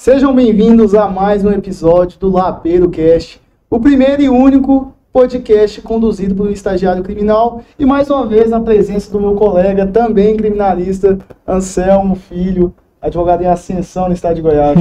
Sejam bem-vindos a mais um episódio do Lapeiro Cast, o primeiro e único podcast conduzido por um estagiário criminal e mais uma vez na presença do meu colega, também criminalista, Anselmo Filho, advogado em ascensão no estado de Goiás.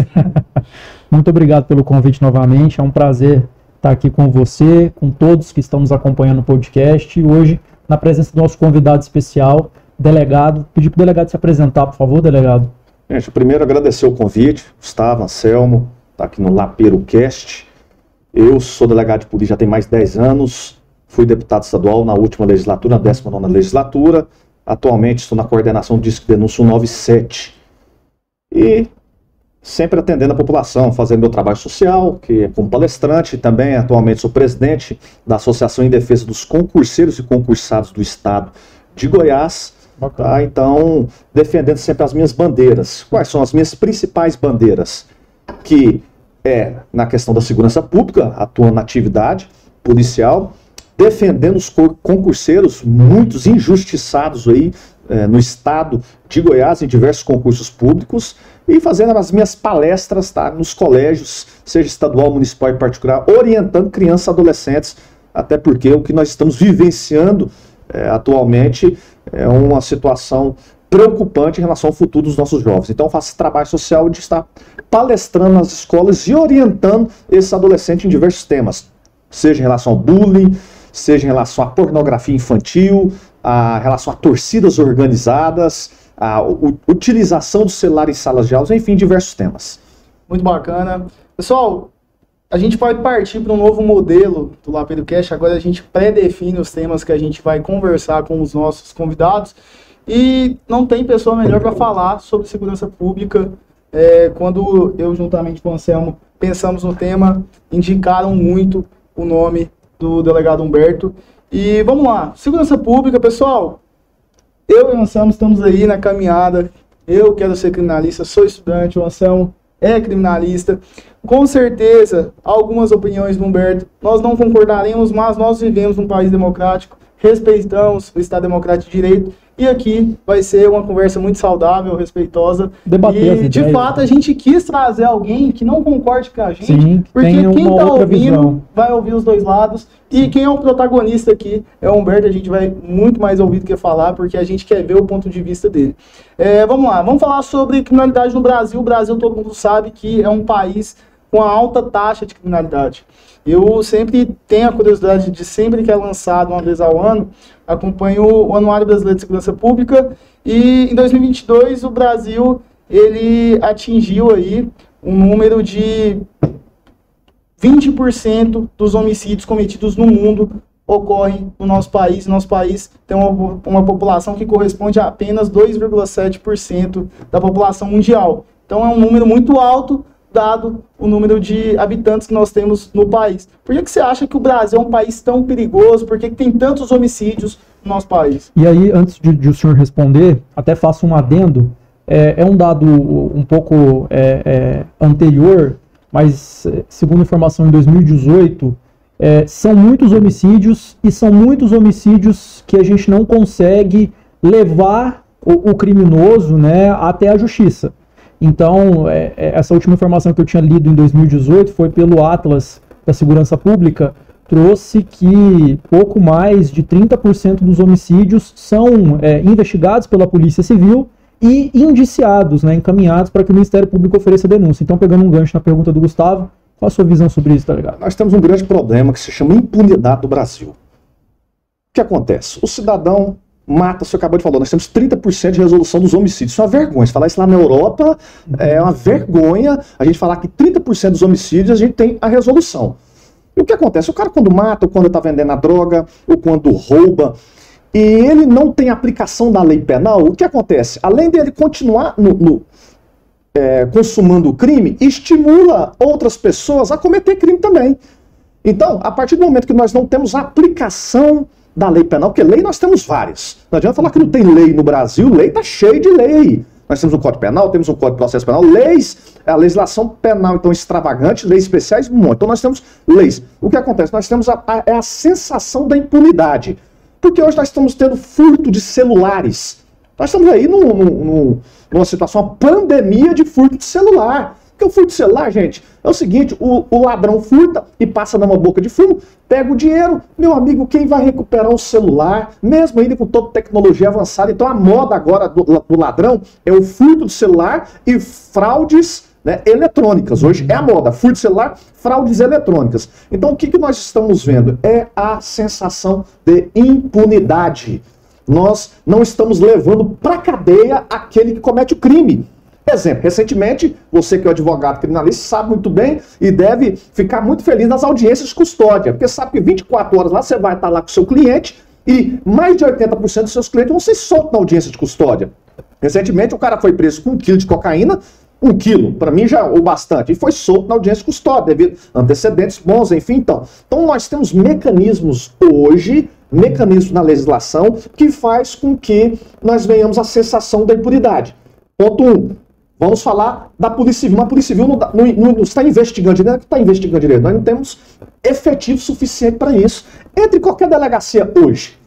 Muito obrigado pelo convite novamente, é um prazer estar aqui com você, com todos que estão nos acompanhando no podcast e hoje na presença do nosso convidado especial, delegado. Pedir para o delegado se apresentar, por favor, delegado. Gente, primeiro agradecer o convite, Gustavo, Anselmo, está aqui no Lapeiro Cast. Eu sou delegado de polícia já tem mais de 10 anos, fui deputado estadual na última legislatura, na 19ª legislatura, atualmente estou na coordenação do Disque Denúncia 197 e sempre atendendo a população, fazendo meu trabalho social, que é como palestrante, também atualmente sou presidente da Associação em Defesa dos Concurseiros e Concursados do Estado de Goiás. Tá, então, defendendo sempre as minhas bandeiras. Quais são as minhas principais bandeiras? Que é na questão da segurança pública, atuando na atividade policial, defendendo os concurseiros, muitos injustiçados aí no estado de Goiás, em diversos concursos públicos, e fazendo as minhas palestras, tá, nos colégios, seja estadual, municipal e particular, orientando crianças e adolescentes, até porque o que nós estamos vivenciando atualmente é uma situação preocupante em relação ao futuro dos nossos jovens. Então eu faço esse trabalho social de estar palestrando nas escolas e orientando esses adolescentes em diversos temas, seja em relação ao bullying, seja em relação à pornografia infantil, a relação a torcidas organizadas, a utilização do celular em salas de aulas, enfim, diversos temas. Muito bacana. Pessoal, a gente pode partir para um novo modelo do Lapeiro Cast. Agora a gente pré-define os temas que a gente vai conversar com os nossos convidados. E não tem pessoa melhor para falar sobre segurança pública. Quando eu, juntamente com o Anselmo, pensamos no tema, indicaram muito o nome do delegado Humberto. E vamos lá, segurança pública, pessoal. Eu e o Anselmo estamos aí na caminhada. Eu quero ser criminalista, sou estudante, o Anselmo é criminalista. Com certeza, algumas opiniões do Humberto nós não concordaremos, mas nós vivemos num país democrático, respeitamos o Estado Democrático de Direito, e aqui vai ser uma conversa muito saudável, respeitosa. Debater, e, de fato, a gente quis trazer alguém que não concorde com a gente, sim, porque quem está ouvindo visão. Vai ouvir os dois lados, e quem é o protagonista aqui é o Humberto. A gente vai muito mais ouvir do que falar, porque a gente quer ver o ponto de vista dele. Vamos lá, vamos falar sobre criminalidade no Brasil. O Brasil, todo mundo sabe que é um país com uma alta taxa de criminalidade. Eu sempre tenho a curiosidade de, sempre que é lançado uma vez ao ano, acompanho o Anuário Brasileiro de Segurança Pública, e em 2022 o Brasil ele atingiu aí um número de 20% dos homicídios cometidos no mundo ocorrem no nosso país. Nosso país tem uma população que corresponde a apenas 2,7% da população mundial. Então é um número muito alto, dado o número de habitantes que nós temos no país. Por que você acha que o Brasil é um país tão perigoso? Por que tem tantos homicídios no nosso país? E aí, antes de o senhor responder, até faço um adendo. É um dado um pouco anterior, mas segundo informação em 2018, são muitos homicídios, e são muitos homicídios que a gente não consegue levar o criminoso, né, até a justiça. Então, essa última informação que eu tinha lido em 2018 foi pelo Atlas da Segurança Pública, trouxe que pouco mais de 30% dos homicídios são investigados pela Polícia Civil e indiciados, né, encaminhados para que o Ministério Público ofereça denúncia. Então, pegando um gancho na pergunta do Gustavo, qual a sua visão sobre isso, delegado? Nós temos um grande problema que se chama impunidade do Brasil. O que acontece? O cidadão mata, você acabou de falar, nós temos 30% de resolução dos homicídios. Isso é uma vergonha. Se falar isso lá na Europa, é uma vergonha a gente falar que 30% dos homicídios a gente tem a resolução. E o que acontece? O cara quando mata, ou quando está vendendo a droga, ou quando rouba, e ele não tem aplicação da lei penal, o que acontece? Além dele continuar consumando o crime, estimula outras pessoas a cometer crime também. Então, a partir do momento que nós não temos aplicação da lei penal, porque lei nós temos várias. Não adianta falar que não tem lei no Brasil, lei está cheia de lei aí. Nós temos um Código Penal, temos um Código de Processo Penal, leis, a legislação penal então extravagante, leis especiais, um monte. Então nós temos leis. O que acontece? Nós temos a sensação da impunidade. Porque hoje nós estamos tendo furto de celulares. Nós estamos aí numa situação, uma pandemia de furto de celular. Porque o furto de celular, gente, é o seguinte, o ladrão furta e passa numa boca de fumo, pega o dinheiro, meu amigo, quem vai recuperar o celular, mesmo ainda com toda tecnologia avançada? Então a moda agora do ladrão é o furto de celular e fraudes, né, eletrônicas. Hoje é a moda, furto de celular, fraudes eletrônicas. Então o que nós estamos vendo? É a sensação de impunidade. Nós não estamos levando para a cadeia aquele que comete o crime. Exemplo, recentemente, você que é o advogado criminalista sabe muito bem e deve ficar muito feliz nas audiências de custódia, porque sabe que 24 horas lá você vai estar lá com o seu cliente e mais de 80% dos seus clientes vão ser soltos na audiência de custódia. Recentemente, o cara foi preso com 1 quilo de cocaína, 1 quilo, para mim já é o bastante, e foi solto na audiência de custódia, devido a antecedentes bons, enfim, então. Então nós temos mecanismos hoje, mecanismos na legislação, que faz com que nós venhamos a sensação da impunidade. Ponto 1. Vamos falar da Polícia Civil. Mas a Polícia Civil não está investigando direito. Não está investigando direito. Nós não temos efetivo suficiente para isso. Entre em qualquer delegacia hoje.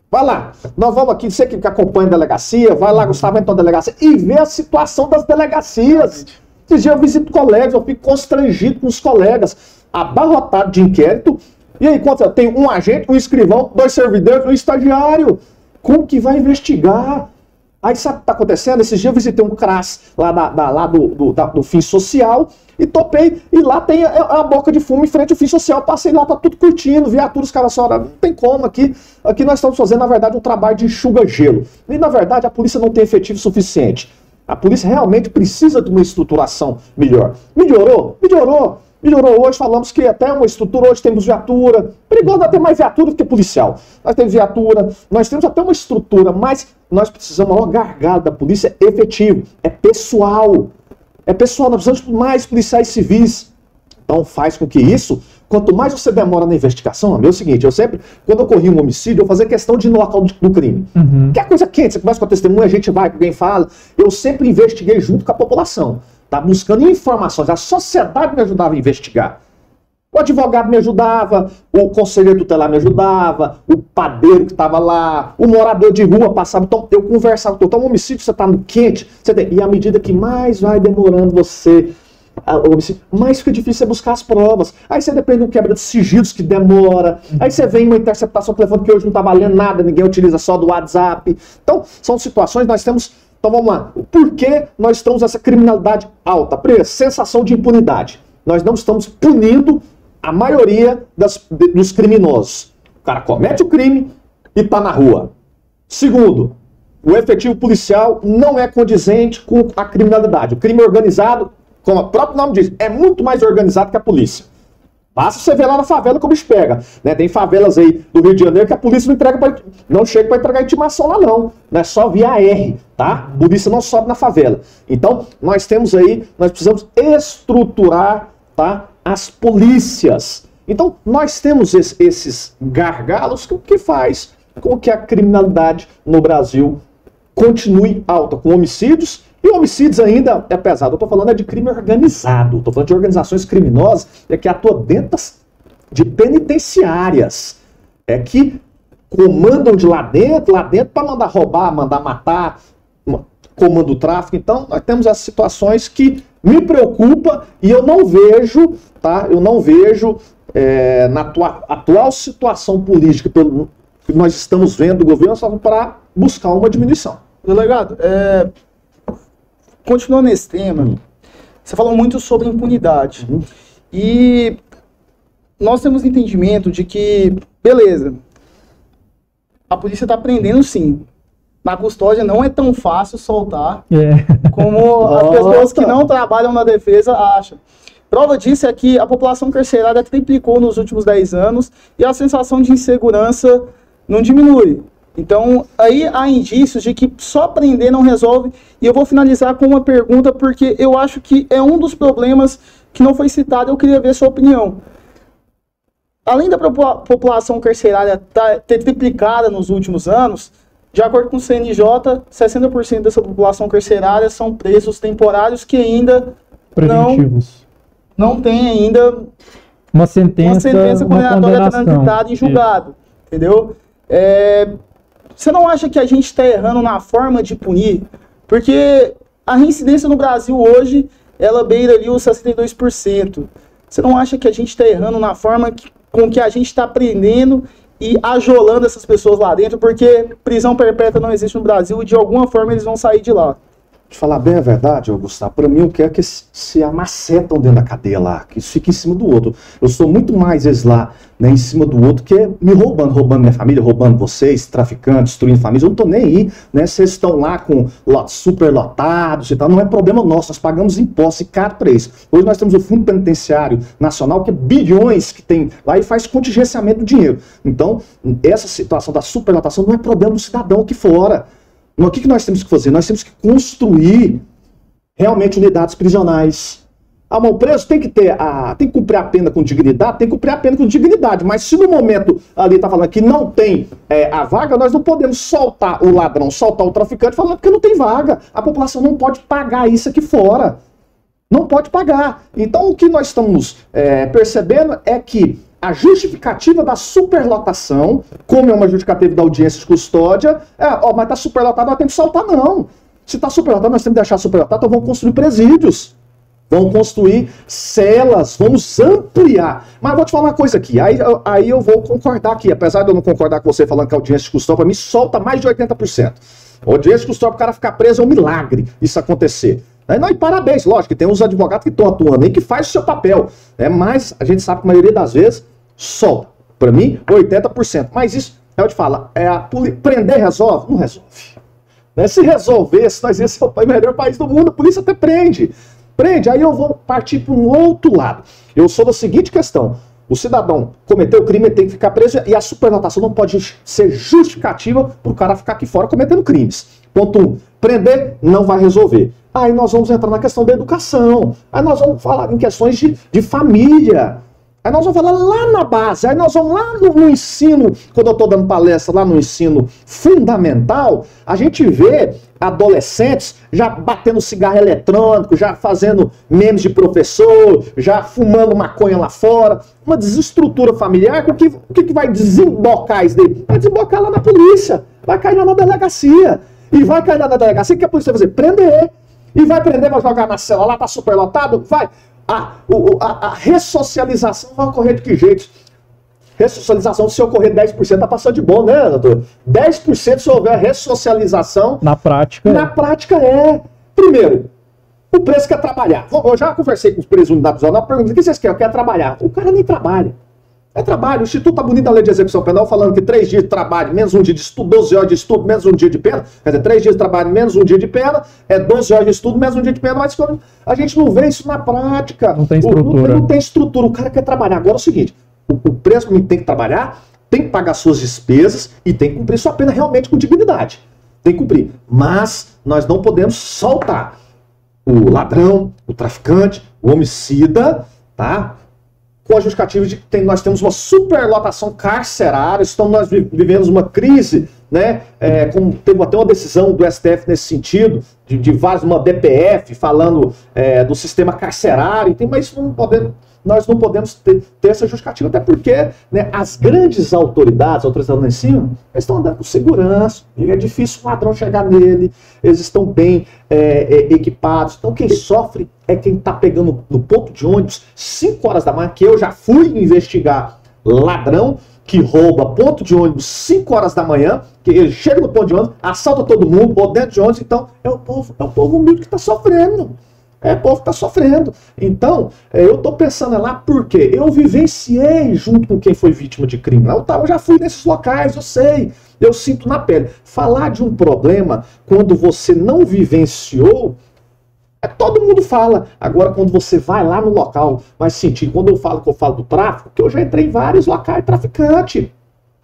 Vai lá. Nós vamos aqui, você que acompanha a delegacia, vai lá, Gustavo, vai entrar na delegacia e vê a situação das delegacias. Esses dias eu visito colegas, eu fico constrangido com os colegas, abarrotado de inquérito. E aí, quando tem um agente, um escrivão, 2 servidores, um estagiário. Como que vai investigar? Aí sabe o que está acontecendo? Esses dias eu visitei um CRAS lá do Fim Social e topei, e lá tem a boca de fumo em frente ao Fim Social, passei lá, tá tudo curtindo, viatura, os caras só, não tem como aqui nós estamos fazendo, na verdade, um trabalho de enxuga-gelo. E, na verdade, a polícia não tem efetivo suficiente. A polícia realmente precisa de uma estruturação melhor. Melhorou? Melhorou. Melhorou hoje, falamos que até uma estrutura, hoje temos viatura, perigoso até mais viatura do que policial. Nós temos viatura, nós temos até uma estrutura, mas nós precisamos, o maior gargalo da polícia é efetivo, é pessoal. É pessoal, nós precisamos de mais policiais civis. Então faz com que isso, quanto mais você demora na investigação, é o seguinte, eu sempre, quando ocorria um homicídio, eu fazia questão de ir no local do crime. Que é coisa quente, você começa com a testemunha, a gente vai, alguém fala, eu sempre investiguei junto com a população. Tá buscando informações. A sociedade me ajudava a investigar. O advogado me ajudava, o conselheiro tutelar me ajudava, o padeiro que estava lá, o morador de rua passava. Então eu conversava com todo. Então, um homicídio, você está no quente, e à medida que mais vai demorando você, mais fica difícil você buscar as provas. Aí você depende de um quebra de sigilos que demora. Aí você vem uma interceptação telefônica que hoje não está valendo nada, ninguém utiliza só do WhatsApp. Então, são situações, nós temos. Então vamos lá. Por que nós estamos nessa criminalidade alta? Primeiro, sensação de impunidade. Nós não estamos punindo a maioria dos criminosos. O cara comete o crime e está na rua. Segundo, o efetivo policial não é condizente com a criminalidade. O crime organizado, como o próprio nome diz, é muito mais organizado que a polícia. Basta você ver lá na favela que o bicho pega. Né? Tem favelas aí do Rio de Janeiro que a polícia não chega para entregar intimação lá não. Não é só via R, tá? A polícia não sobe na favela. Então, nós precisamos estruturar, tá, as polícias. Então, nós temos esses gargalos que faz com que a criminalidade no Brasil continue alta, com homicídios. E homicídios ainda é pesado. Eu estou falando de crime organizado. Estou falando de organizações criminosas que atuam dentro de penitenciárias. Que comandam de lá dentro para mandar roubar, mandar matar, comando o tráfico. Então, nós temos essas situações que me preocupam e eu não vejo, tá? Eu não vejo na atual situação política que nós estamos vendo do governo para buscar uma diminuição. Delegado, continuando nesse tema, você falou muito sobre impunidade. E nós temos entendimento de que, beleza, a polícia está prendendo sim. Na custódia não é tão fácil soltar como as pessoas que não trabalham na defesa acham. Prova disso é que a população carcerária triplicou nos últimos 10 anos e a sensação de insegurança não diminui. Então, aí há indícios de que só prender não resolve. E eu vou finalizar com uma pergunta, porque eu acho que é um dos problemas que não foi citado. Eu queria ver sua opinião. Além da população carcerária ter triplicado nos últimos anos, de acordo com o CNJ, 60% dessa população carcerária são presos temporários que ainda não tem ainda uma sentença condenatória transitada em julgado. Entendeu? Você não acha que a gente está errando na forma de punir? Porque a reincidência no Brasil hoje ela beira ali os 62%. Você não acha que a gente está errando na forma com que a gente está aprendendo e ajolando essas pessoas lá dentro? Porque prisão perpétua não existe no Brasil e de alguma forma eles vão sair de lá. De falar bem a verdade, Gustavo, para mim o que é que se amacetam dentro da cadeia lá, que isso fica em cima do outro. Eu sou muito mais eles lá, né, em cima do outro, que é me roubando minha família, roubando vocês, traficantes, destruindo famílias. Eu não tô nem aí, né? Vocês estão lá com super lotados e tal, não é problema nosso, nós pagamos impostos e caro para isso. Hoje nós temos o Fundo Penitenciário Nacional, que é bilhões que tem lá e faz contingenciamento do dinheiro. Então, essa situação da superlotação não é problema do cidadão aqui fora. O que nós temos que fazer? Nós temos que construir realmente unidades prisionais. O preso tem que cumprir a pena com dignidade, tem que cumprir a pena com dignidade. Mas se no momento ali está falando que não tem a vaga, nós não podemos soltar o ladrão, soltar o traficante falando que não tem vaga. A população não pode pagar isso aqui fora. Não pode pagar. Então o que nós estamos percebendo é que a justificativa da superlotação, como é uma justificativa da audiência de custódia, mas está superlotado, nós temos que soltar, não. Se está superlotado, nós temos que deixar superlotado, então vamos construir presídios, vamos construir celas, vamos ampliar. Mas eu vou te falar uma coisa aqui, aí eu vou concordar aqui, apesar de eu não concordar com você falando que a audiência de custódia, para mim, solta mais de 80%. A audiência de custódia, para o cara ficar preso, é um milagre isso acontecer. E parabéns, lógico, que tem uns advogados que estão atuando aí, que faz o seu papel, mas a gente sabe que a maioria das vezes solta. Para mim, 80%. Mas isso, eu te falo, prender resolve? Não resolve. Né? Se resolvesse, nós ia ser o melhor país do mundo, a polícia até prende. Aí eu vou partir para um outro lado. Eu sou da seguinte questão: o cidadão cometeu o crime, ele tem que ficar preso, e a superlotação não pode ser justificativa para o cara ficar aqui fora cometendo crimes. Ponto 1. Prender não vai resolver. Aí nós vamos entrar na questão da educação. Aí nós vamos falar em questões de família. Aí nós vamos falar lá na base, aí nós vamos lá no ensino, quando eu estou dando palestra lá no ensino fundamental, a gente vê adolescentes já batendo cigarro eletrônico, já fazendo memes de professor, já fumando maconha lá fora, uma desestrutura familiar. O que vai desembocar isso daí? Vai desembocar lá na polícia, vai cair lá na delegacia, e vai cair lá na delegacia, o que a polícia vai fazer? Prender, e vai prender, vai jogar na cela, lá tá superlotado, vai... A ressocialização vai ocorrer de que jeito? Ressocialização, se ocorrer 10%, tá passando de bom, né, doutor? 10% se houver ressocialização. Na prática. Na prática primeiro, o preso quer trabalhar. Eu já conversei com os presos unidades prisional, perguntei: o que vocês querem? Eu quero trabalhar. O cara nem trabalha. É trabalho. O Instituto tá bonito da Lei de Execução Penal falando que 3 dias de trabalho, menos 1 dia de estudo, 12 horas de estudo, menos 1 dia de pena. Quer dizer, 3 dias de trabalho, menos 1 dia de pena, 12 horas de estudo, menos 1 dia de pena. Mas a gente não vê isso na prática. Não tem estrutura. Não tem estrutura. O cara quer trabalhar. Agora é o seguinte: o preso tem que trabalhar, tem que pagar suas despesas e tem que cumprir sua pena realmente com dignidade. Tem que cumprir. Mas nós não podemos soltar o ladrão, o traficante, o homicida, tá? Com a justificativa de que nós temos uma superlotação carcerária, nós vivemos uma crise, né? Como teve até uma decisão do STF nesse sentido, de uma DPF falando do sistema carcerário, mas nós não podemos ter essa justificativa, até porque, né, as grandes autoridades lá em cima, eles estão andando com segurança, e é difícil o ladrão chegar nele, eles estão bem equipados. Então quem sofre é quem está pegando no ponto de ônibus 5 horas da manhã, que eu já fui investigar ladrão que rouba ponto de ônibus 5 horas da manhã, que ele chega no ponto de ônibus, assalta todo mundo, ou dentro de ônibus. Então é o povo humilde que está sofrendo. É o povo que está sofrendo. Então, eu estou pensando lá porque eu vivenciei junto com quem foi vítima de crime. Eu já fui nesses locais, eu sei, eu sinto na pele. Falar de um problema quando você não vivenciou, todo mundo fala. Agora, quando você vai lá no local, vai sentir. Quando eu falo do tráfico, que eu já entrei em vários locais, traficante.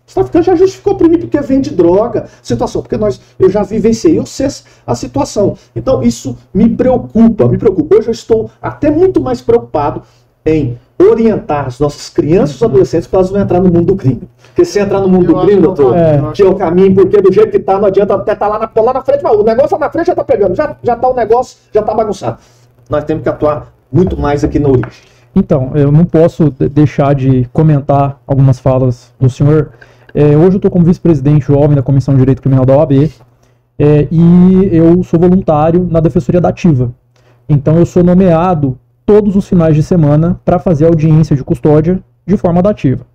Os traficantes já justificou para mim porque vende droga, situação, porque eu já vivenciei, eu sei a situação. Então isso me preocupa. Hoje eu estou até muito mais preocupado em orientar as nonossas crianças e os adolescentes para elas não entrar no mundo do crime. Porque se entrar no mundo do crime, doutor, que é o caminho, porque do jeito que tá, não adianta até estar lá na frente, mas o negócio lá na frente já tá pegando, já tá o negócio, já tá bagunçado. Nós temos que atuar muito mais aqui na origem. Então, eu não posso deixar de comentar algumas falas do senhor. Hoje eu estou como vice-presidente jovem da Comissão de Direito Criminal da OAB, e eu sou voluntário na Defensoria da Ativa. Então eu sou nomeado todos os finais de semana para fazer audiência de custódia de forma dativa.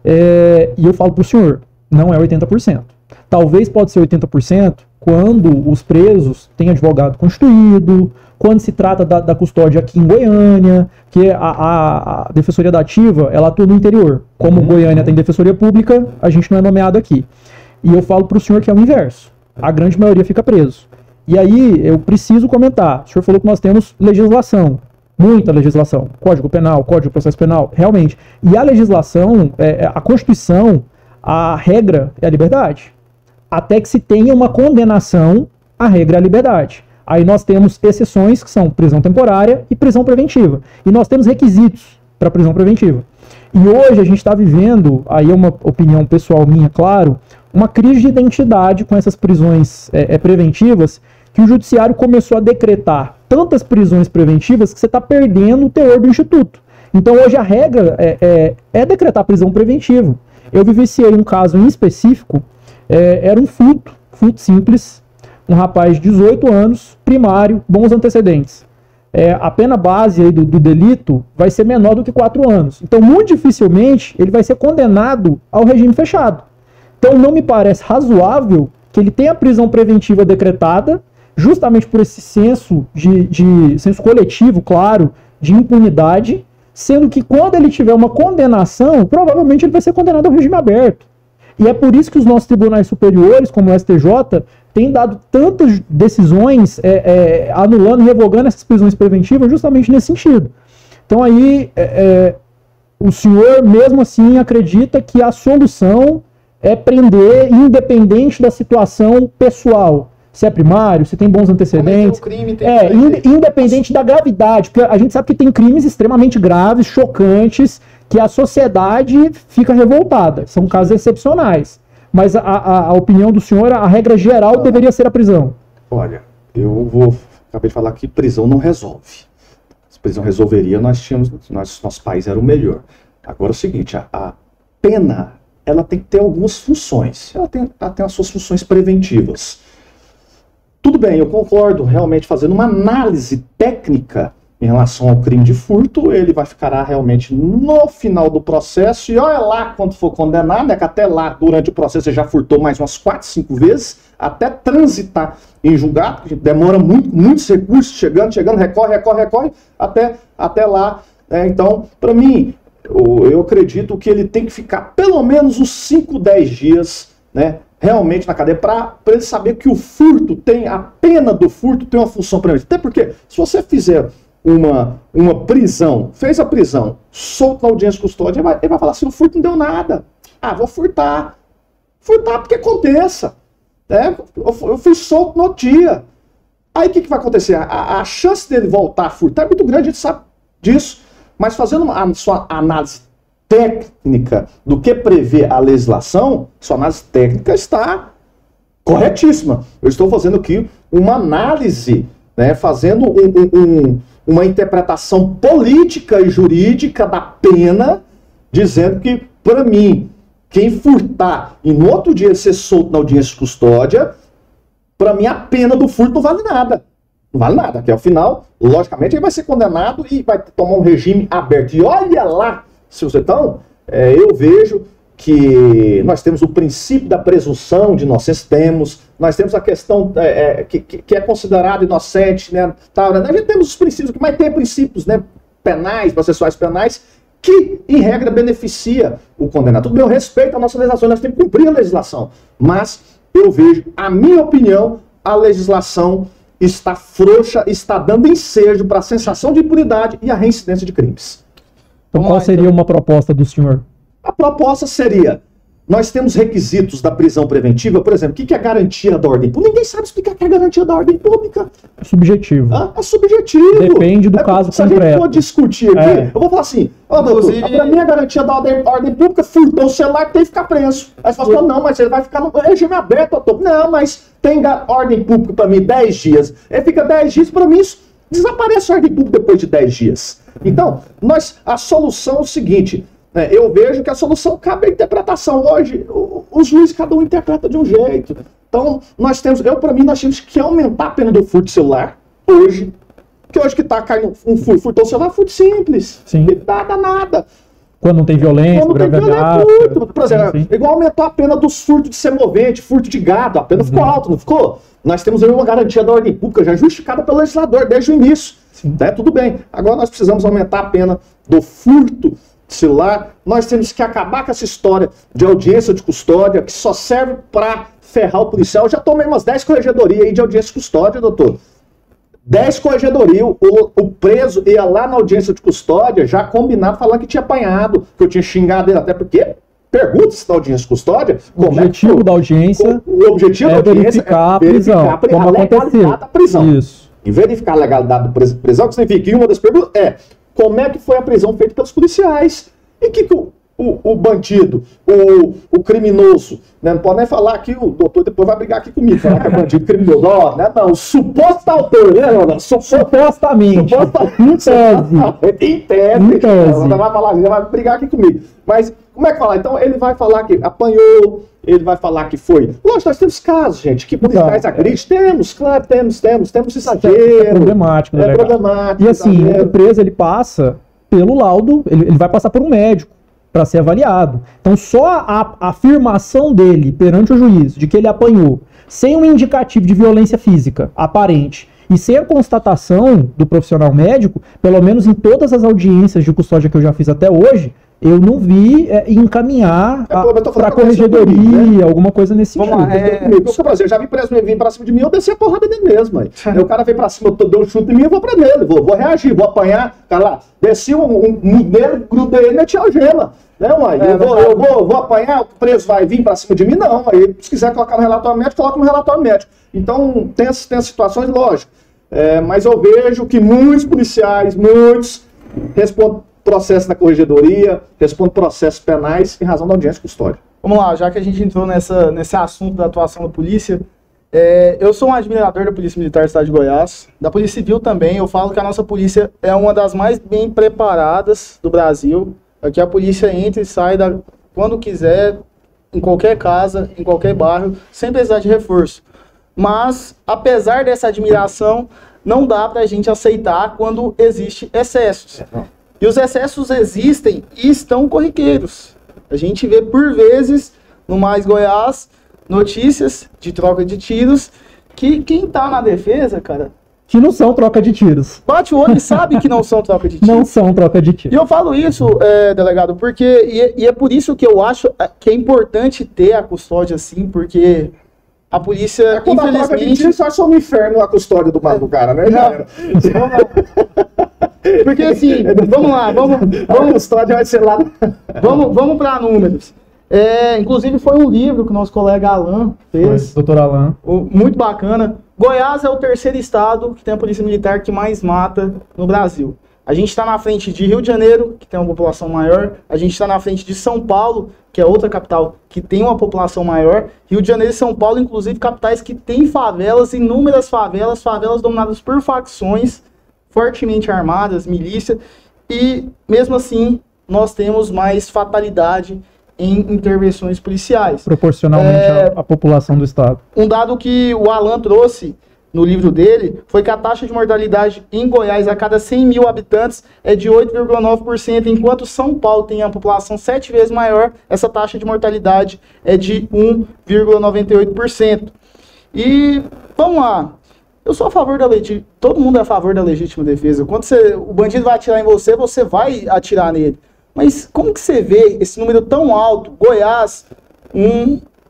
E eu falo para o senhor, não é 80%. Talvez pode ser 80% quando os presos têm advogado constituído, quando se trata da custódia aqui em Goiânia, que a Defensoria Dativa, ela atua no interior. Como Goiânia tem Defensoria Pública, a gente não é nomeado aqui. E eu falo para o senhor que é o inverso. A grande maioria fica preso. E aí eu preciso comentar. O senhor falou que nós temos legislação. Muita legislação. Código Penal, Código de Processo Penal, realmente. E a legislação, a Constituição, a regra é a liberdade. Até que se tenha uma condenação, a regra é a liberdade. Aí nós temos exceções, que são prisão temporária e prisão preventiva. E nós temos requisitos para prisão preventiva. E hoje a gente está vivendo, aí é uma opinião pessoal minha, claro, uma crise de identidade com essas prisões preventivas, que o judiciário começou a decretar tantas prisões preventivas que você está perdendo o teor do instituto. Então hoje a regra é decretar prisão preventiva. Eu vivenciei um caso em específico, era um furto simples, um rapaz de 18 anos, primário, bons antecedentes. A pena base aí do delito vai ser menor do que 4 anos. Então, muito dificilmente, ele vai ser condenado ao regime fechado. Então, não me parece razoável que ele tenha prisão preventiva decretada, justamente por esse senso senso coletivo, claro, de impunidade, sendo que quando ele tiver uma condenação, provavelmente ele vai ser condenado ao regime aberto. E é por isso que os nossos tribunais superiores, como o STJ, têm dado tantas decisões anulando e revogando essas prisões preventivas justamente nesse sentido. Então aí, o senhor mesmo assim acredita que a solução é prender independente da situação pessoal. Se é primário, se tem bons antecedentes. Crime, independente da gravidade, porque a gente sabe que tem crimes extremamente graves, chocantes, que a sociedade fica revoltada. São casos excepcionais. Mas a opinião do senhor, a regra geral deveria ser a prisão. Olha, acabei de falar que prisão não resolve. Se prisão resolveria, nosso país era o melhor. Agora é o seguinte, a pena, ela tem que ter algumas funções. Ela tem as suas funções preventivas. Tudo bem, eu concordo, realmente fazendo uma análise técnica em relação ao crime de furto, ele vai ficar realmente no final do processo, e olha lá quando for condenado, né, que até lá, durante o processo, você já furtou mais umas 4, 5 vezes, até transitar em julgado, porque demora muitos recursos, chegando, recorre, até lá. Então, para mim, eu acredito que ele tem que ficar pelo menos uns 5, 10 dias, né, realmente na cadeia, para ele saber que o furto a pena do furto tem uma função preventiva. Até porque, se você fizer uma prisão, fez a prisão, solto na audiência de custódia, ele vai falar assim, o furto não deu nada. Vou furtar. Furtar porque aconteça. Eu fui solto no dia. Aí o que vai acontecer? A chance dele voltar a furtar é muito grande, a gente sabe disso. Mas fazendo a sua análise técnica do que prevê a legislação, sua análise técnica está corretíssima. Eu estou fazendo aqui uma análise, né, fazendo uma interpretação política e jurídica da pena, dizendo que, para mim, quem furtar e no outro dia ser solto na audiência de custódia, para mim a pena do furto não vale nada. Não vale nada, que ao final, logicamente, ele vai ser condenado e vai tomar um regime aberto. E olha lá, se você então, eu vejo que nós temos o princípio da presunção de inocência, nós temos a questão que é considerado inocente, né? A gente temos os princípios, mas tem princípios, né, penais, processuais penais, que, em regra, beneficia o condenado. Tudo bem, eu respeito a nossa legislação, nós temos que cumprir a legislação, mas eu vejo, a minha opinião, a legislação está frouxa, está dando ensejo para a sensação de impunidade e a reincidência de crimes. Então, qual seria uma proposta do senhor? A proposta seria, nós temos requisitos da prisão preventiva, por exemplo, o que é garantia da ordem pública? Ninguém sabe explicar o que é garantia da ordem pública. É subjetivo. É subjetivo. Depende do caso concreto. Se a gente for discutir aqui, eu vou falar assim, doutor, pra mim a garantia da ordem pública, furtou o celular, tem que ficar preso. Aí você fala, não, mas ele vai ficar no regime aberto, doutor. Não, mas tem ordem pública pra mim 10 dias. Ele fica 10 dias, pra mim isso desaparece a ordem pública depois de 10 dias. Então, a solução é o seguinte, eu vejo que a solução cabe à interpretação. Hoje, os juízes, cada um interpreta de um jeito. Então, nós temos que aumentar a pena do furto de celular, hoje, Porque hoje que tá caindo um furtou o celular, furto simples. Sim. Nada, nada. Quando não tem violência, Quando tem grave violência, ameaça. furto. Por exemplo, Sim. igual aumentou a pena dos furtos de semovente, furto de gado, a pena ficou alta, não ficou? Nós temos aí uma garantia da ordem pública já justificada pelo legislador desde o início. Né? Tudo bem. Agora nós precisamos aumentar a pena do furto de celular. Nós temos que acabar com essa história de audiência de custódia, que só serve para ferrar o policial. Eu já tomei umas 10 corregedorias aí de audiência de custódia, doutor. 10 corregedorias, o preso ia lá na audiência de custódia, já combinado, falando que tinha apanhado, que eu tinha xingado ele, até porque, pergunta-se da audiência de custódia, O objetivo da audiência o objetivo da audiência verificar a prisão, como aconteceu. Da prisão. Isso. E verificar a legalidade da prisão, que significa que uma das perguntas é como é que foi a prisão feita pelos policiais? E que o bandido, o criminoso, né? Não pode nem falar que o doutor depois vai brigar aqui comigo, falar que é bandido criminoso. Ó, né? Não, o suposto autor, né, Leonardo? Supostamente. Em tese. Em tese. Ela vai falar, ele vai brigar aqui comigo. Mas como é que fala? Então ele vai falar que apanhou, ele vai falar que foi. Lógico, nós temos casos, gente, que policiais agridem. Temos, claro, temos exagero. É problemático, né? É problemático. E assim, exagero. o preso ele passa pelo laudo, ele vai passar por um médico para ser avaliado. Então só a afirmação dele perante o juiz de que ele apanhou, sem um indicativo de violência física aparente e sem a constatação do profissional médico, pelo menos em todas as audiências de custódia que eu já fiz até hoje, eu não vi encaminhar para a corregedoria, alguma coisa nesse Vamos sentido. lá, eu já vi preso vir pra cima de mim, eu desci a porrada dele mesmo. Aí o cara veio pra cima, eu dei um chute em mim, eu vou pra dele, vou reagir, vou apanhar. Cara lá, desci um nele, grudei ele e meti a algema. Né, mãe? Eu vou apanhar, o preso vai vir pra cima de mim? Não. Aí, se quiser colocar no relatório médico, coloca no relatório médico. Então, tem as situações, lógico. Mas eu vejo que muitos policiais, respondem processo na corregedoria, responde processos penais em razão da audiência de custódia. Vamos lá, já que a gente entrou nesse assunto da atuação da polícia, eu sou um admirador da Polícia Militar do Estado de Goiás, da Polícia Civil também. Eu falo que a nossa polícia é uma das mais bem preparadas do Brasil. Aqui a polícia entra e sai quando quiser, em qualquer casa, em qualquer bairro, sem precisar de reforço. Mas, apesar dessa admiração, não dá pra gente aceitar quando existe excessos. E os excessos existem e estão corriqueiros. A gente vê por vezes, no Mais Goiás, notícias de troca de tiros, que quem tá na defesa, cara... Que não são troca de tiros. Bate o olho e sabe que não são troca de tiros. Não são troca de tiros. E eu falo isso, delegado, porque... E é por isso que eu acho que é importante ter a custódia, assim, porque... A polícia, quando infelizmente... a troca de tiros, só achou no inferno a custódia do cara, né? Porque assim, vamos lá, a custódia vai ser lá. Vamos para números. Inclusive foi um livro que o nosso colega Alan fez. Doutor Alan. Muito bacana. Goiás é o terceiro estado que tem a polícia militar que mais mata no Brasil. A gente está na frente de Rio de Janeiro, que tem uma população maior. A gente está na frente de São Paulo, que é outra capital que tem uma população maior. Rio de Janeiro e São Paulo, inclusive, capitais que têm favelas, inúmeras favelas dominadas por facções fortemente armadas, milícia. E, mesmo assim, nós temos mais fatalidade em intervenções policiais. Proporcionalmente à população do estado. Um dado que o Alan trouxe no livro dele, foi que a taxa de mortalidade em Goiás a cada 100 mil habitantes é de 8,9%, enquanto São Paulo tem a população 7 vezes maior, essa taxa de mortalidade é de 1,98%. E, vamos lá, eu sou a favor da legítima, todo mundo é a favor da legítima defesa. Quando o bandido vai atirar em você, você vai atirar nele. Mas como que você vê esse número tão alto? Goiás,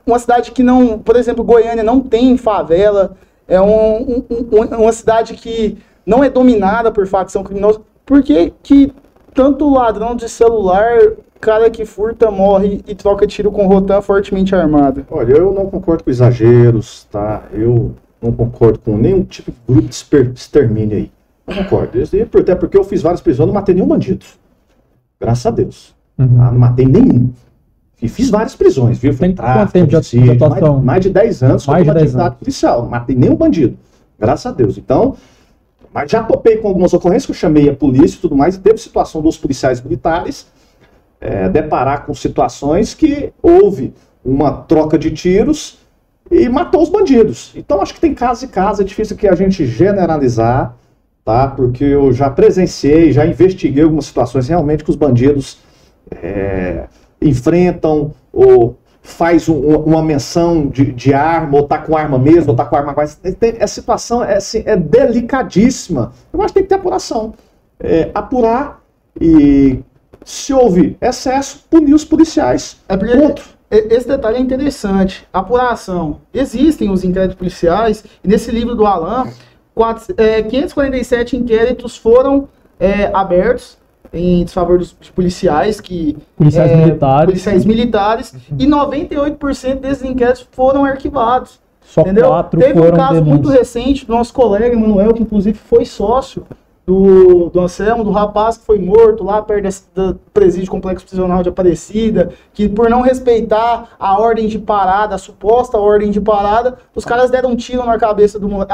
uma cidade que não, por exemplo, Goiânia não tem favela, é uma cidade que não é dominada por facção criminosa. Por que tanto ladrão de celular, cara que furta, morre e troca tiro com rotan fortemente armada? Olha, eu não concordo com exageros, tá? Eu não concordo com nenhum tipo de grupo de extermínio aí. Não concordo. Até porque eu fiz várias prisões, não matei nenhum bandido. Graças a Deus. Não matei nenhum. E fiz várias prisões, viu? Tem quanto tempo de atuação? Mais de 10 anos mais de 10 atividade anos. policial. Não matei nenhum bandido. Graças a Deus. Então, mas já topei com algumas ocorrências que eu chamei a polícia e tudo mais, e teve situação dos policiais militares deparar com situações que houve uma troca de tiros e matou os bandidos. Então, acho que tem casos e casos, é difícil que a gente generalizar, tá? Porque eu já presenciei, já investiguei algumas situações realmente que os bandidos enfrentam ou faz uma menção de arma, ou tá com arma mesmo, ou tá com arma mais. A situação é delicadíssima. Eu acho que tem que ter apuração. Apurar e, se houve excesso, punir os policiais. Esse detalhe é interessante. Apuração. Existem os inquéritos policiais, e nesse livro do Alan, 547 inquéritos foram abertos em desfavor dos policiais, policiais militares, e 98% desses inquéritos foram arquivados. Só entendeu? 4 Teve foram um caso muito recente do nosso colega Emanuel, que inclusive foi sócio do Anselmo, do rapaz que foi morto lá perto do presídio complexo prisional de Aparecida, que por não respeitar a ordem de parada, a suposta ordem de parada, os caras deram um tiro na cabeça do moleque.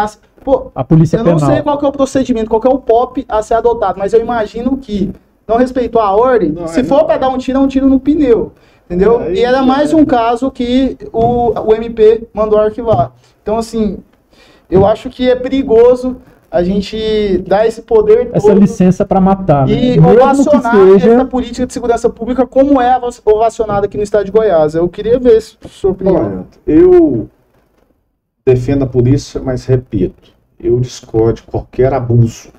A polícia penal. Eu não sei qual que é o procedimento, qual que é o POP a ser adotado, mas eu imagino que não respeitou a ordem, se for para dar um tiro, é um tiro no pneu. Entendeu? E era mais um caso que o MP mandou arquivar. Então, assim, eu acho que é perigoso a gente dar esse poder essa todo, licença para matar, e ovacionar essa política de segurança pública como é ovacionada aqui no estado de Goiás. Eu queria ver sua opinião. Eu defendo a polícia, mas repito, eu discordo de qualquer abuso,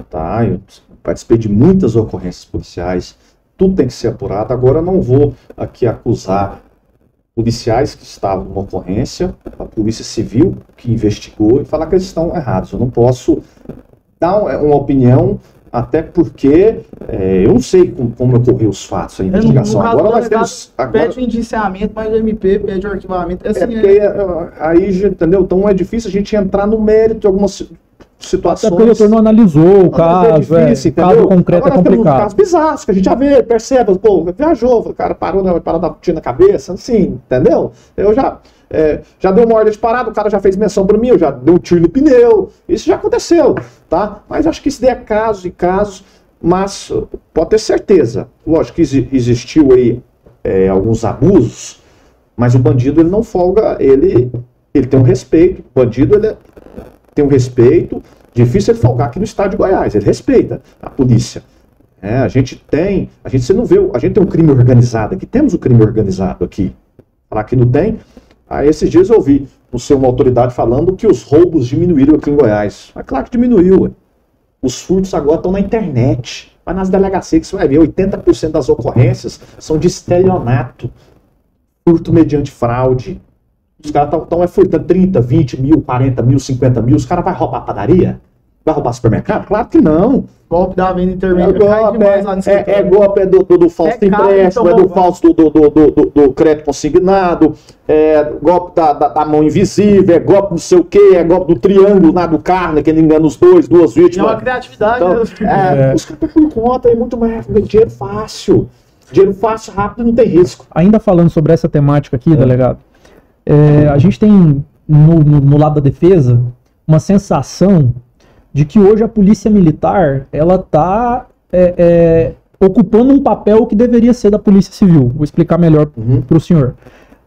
tá? Eu participei de muitas ocorrências policiais, tudo tem que ser apurado. Agora eu não vou aqui acusar policiais que estavam numa ocorrência, a polícia civil que investigou, e falar que eles estão errados. Eu não posso dar uma opinião, até porque eu não sei como ocorreu os fatos, a investigação. Agora nós temos... Pede o indiciamento, mas o MP pede o arquivamento. Aí, entendeu? Então é difícil a gente entrar no mérito de algumas situações. Até porque o doutor não analisou o caso, caso concreto. Agora, é complicado. Casos bizarros que a gente já vê, percebe, viajou, o cara parou da tiro na cabeça, assim, entendeu? Eu já dei uma ordem de parada, o cara já fez menção para mim, eu já dei um tiro no pneu, isso já aconteceu, tá? Mas acho que isso daí é casos e casos, mas pode ter certeza, lógico que existiu aí alguns abusos, mas o bandido ele não folga, ele tem um respeito, o bandido ele tem um respeito, difícil ele folgar aqui no estado de Goiás, ele respeita a polícia. A gente você não vê, a gente tem um crime organizado aqui, temos o crime organizado aqui. Falar que não tem, aí esses dias eu ouvi, não sei, uma autoridade falando que os roubos diminuíram aqui em Goiás. Mas claro que diminuiu, ué. Os furtos agora estão na internet, mas nas delegacias que você vai ver, 80% das ocorrências são de estelionato, furto mediante fraude. Os caras estão furtando 30, 20 mil, 40 mil, 50 mil. Os caras vão roubar a padaria? Vai roubar supermercado? Claro que não. Golpe da venda intermédia. Golpe do falso empréstimo, do falso do crédito consignado, golpe da mão invisível, golpe não sei o quê, golpe do triângulo lá do carro, que ele engana os duas vítimas. É uma criatividade. Então, os caras estão por conta, é muito mais dinheiro fácil. Dinheiro fácil, rápido, não tem risco. Ainda falando sobre essa temática aqui, delegado, a gente tem no lado da defesa uma sensação de que hoje a polícia militar ela está ocupando um papel que deveria ser da polícia civil. Vou explicar melhor para o senhor.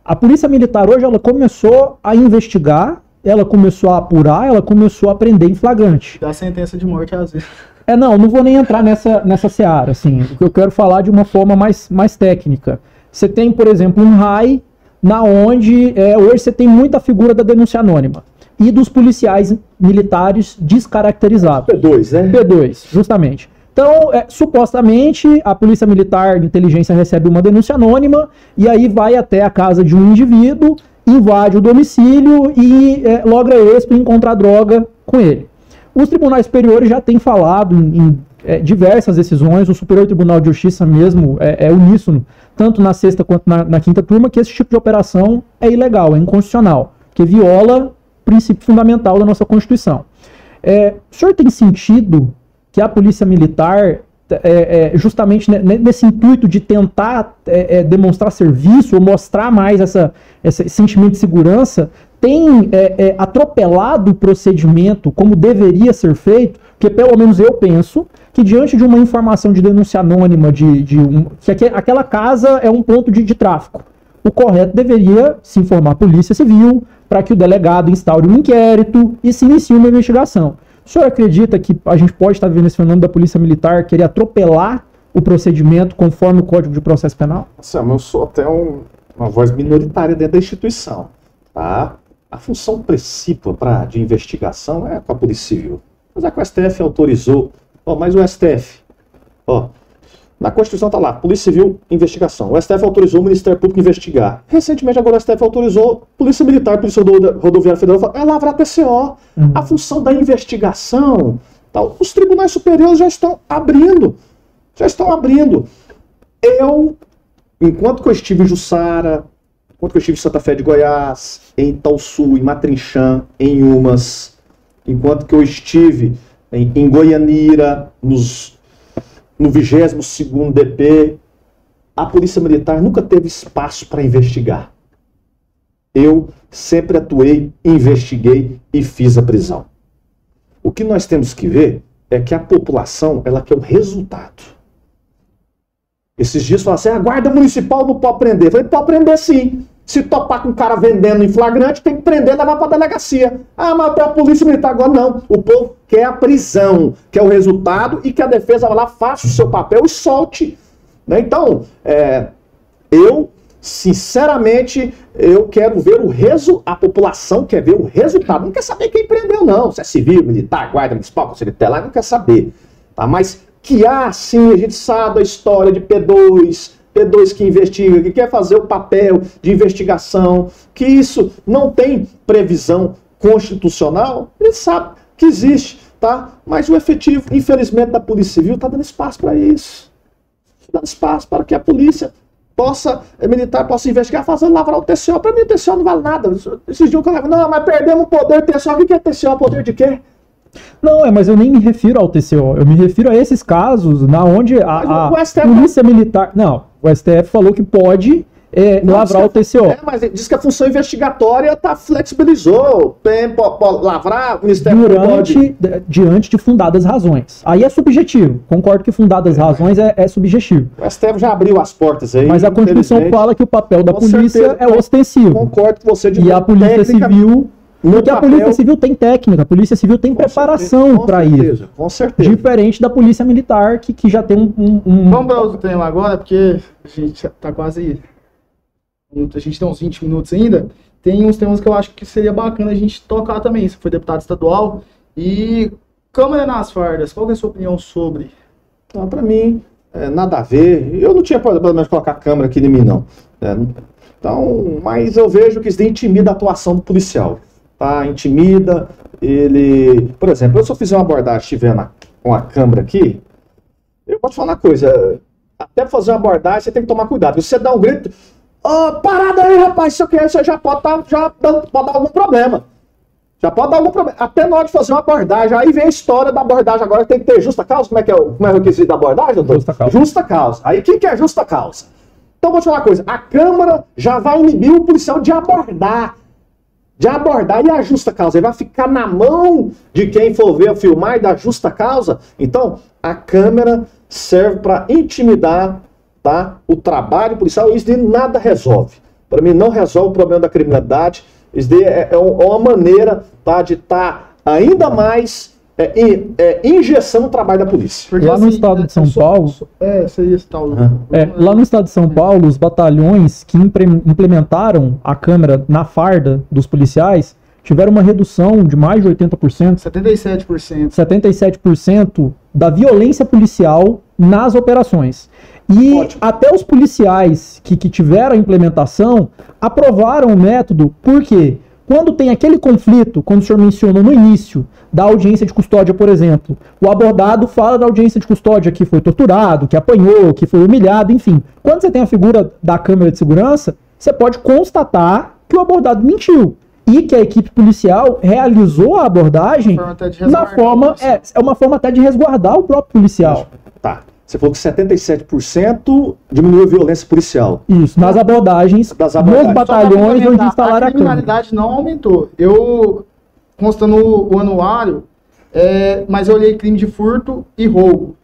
A polícia militar hoje ela começou a investigar, ela começou a apurar, ela começou a prender em flagrante. Dá sentença de morte às vezes. Não vou nem entrar nessa seara, assim. O que eu quero falar de uma forma mais técnica. Você tem, por exemplo, um RAI na onde hoje você tem muita figura da denúncia anônima e dos policiais militares descaracterizados. P2, né? P2, justamente. Então, supostamente, a polícia militar de inteligência recebe uma denúncia anônima e aí vai até a casa de um indivíduo, invade o domicílio e logra êxito em encontrar droga com ele. Os tribunais superiores já têm falado em diversas decisões, o Superior Tribunal de Justiça mesmo é uníssono, tanto na sexta quanto na quinta turma, que esse tipo de operação é ilegal, é inconstitucional, que viola o princípio fundamental da nossa Constituição. O senhor tem sentido que a polícia militar, justamente nesse intuito de tentar demonstrar serviço ou mostrar mais esse sentimento de segurança, tem atropelado o procedimento como deveria ser feito? Porque pelo menos eu penso que diante de uma informação de denúncia anônima que aquela casa é um ponto de tráfico, o correto deveria se informar a Polícia Civil para que o delegado instaure um inquérito e se inicie uma investigação. O senhor acredita que a gente pode estar vivendo esse fenômeno da polícia militar querer atropelar o procedimento conforme o Código de Processo Penal? Eu sou até uma voz minoritária dentro da instituição. Tá? A função principal de investigação é com a Polícia Civil. Mas é que o STF autorizou. Mas o STF, na Constituição está lá, Polícia Civil, investigação. O STF autorizou o Ministério Público investigar. Recentemente, agora o STF autorizou Polícia Militar, Polícia Rodoviária Federal, lavrar TCO. A função da investigação, os tribunais superiores já estão abrindo. Eu, enquanto que eu estive em Jussara, enquanto que eu estive em Santa Fé de Goiás, em Itaúsu, em Matrinchã, em Umas, enquanto que eu estive em Goianira, no 22º DP, a Polícia Militar nunca teve espaço para investigar. Eu sempre atuei, investiguei e fiz a prisão. O que nós temos que ver é que a população, ela quer o resultado. Esses dias falaram assim, a guarda municipal não pode prender. Eu falei, pode prender sim. Se topar com um cara vendendo em flagrante, tem que prender e levar para a delegacia. Mas a Polícia Militar agora não. O povo quer a prisão, quer o resultado e que a defesa vá lá, faça o seu papel e solte. Né? Então, eu, sinceramente, eu quero ver a população quer ver o resultado. Não quer saber quem prendeu, não. Se é civil, militar, guarda municipal, conselho tutelar, não quer saber. Tá? Mas que sim, a gente sabe a história de P2 que investiga, que quer fazer o papel de investigação, que isso não tem previsão constitucional, ele sabe que existe, tá? Mas o efetivo, infelizmente, da Polícia Civil está dando espaço para isso. Está dando espaço para que a polícia militar possa investigar, fazendo lavrar o TCO. Para mim o TCO não vale nada. Esses dias que eu levo, não, mas perdemos o poder do TCO. O que é TCO? Poder de quê? Não, mas eu nem me refiro ao TCO. Eu me refiro a esses casos onde a Polícia Militar... Não, o STF falou que pode lavrar o TCO. Mas diz que a função investigatória flexibilizou. Pode lavrar, o Ministério diante de fundadas razões. Aí é subjetivo. Concordo que fundadas razões é subjetivo. O STF já abriu as portas aí. Mas a Constituição fala que o papel da polícia é ostensivo. Concordo com você. E a Polícia Civil... Porque a Polícia Civil tem técnica, a Polícia Civil tem preparação para isso. Com certeza. Diferente da Polícia Militar, que já tem Vamos para outro tema agora, porque a gente tá quase... A gente tem uns 20 minutos ainda. Tem uns temas que eu acho que seria bacana a gente tocar também. Você foi deputado estadual. E câmera nas fardas, qual que é a sua opinião sobre? Para mim, nada a ver. Eu não tinha problema de colocar a câmera aqui em mim, não. Mas eu vejo que isso intimida a atuação do policial. Intimida, por exemplo, se eu fizer uma abordagem, tiver uma câmera aqui, eu posso falar uma coisa, até pra fazer uma abordagem você tem que tomar cuidado, se você dá um grito, parada aí rapaz, isso aqui, você já pode dar algum problema, até na hora de fazer uma abordagem, aí vem a história da abordagem agora, tem que ter justa causa, como é o requisito da abordagem, doutor? Justa causa, aí o que é justa causa? Então vou te falar uma coisa, a câmera já vai inibir o policial de abordar e a justa causa. Ele vai ficar na mão de quem for ver, filmar e dar justa causa. Então, a câmera serve para intimidar, o trabalho policial. Isso de nada resolve. Para mim, não resolve o problema da criminalidade. Isso é uma maneira de estar ainda mais injeção no trabalho da polícia. Porque, lá no estado de São Paulo... lá no estado de São Paulo, os batalhões que implementaram a câmera na farda dos policiais tiveram uma redução de mais de 80%. 77%. 77% da violência policial nas operações. E até os policiais que tiveram a implementação aprovaram o método, por quê? Quando tem aquele conflito, como o senhor mencionou no início, da audiência de custódia, por exemplo, o abordado fala da audiência de custódia que foi torturado, que apanhou, que foi humilhado, enfim. Quando você tem a figura da câmera de segurança, você pode constatar que o abordado mentiu e que a equipe policial realizou a abordagem é uma forma até de resguardar o próprio policial. Você falou que 77% diminuiu a violência policial. Isso, nas abordagens, nos batalhões onde instalaram a câmera. A criminalidade não aumentou. Consta no anuário, mas eu olhei crime de furto e roubo.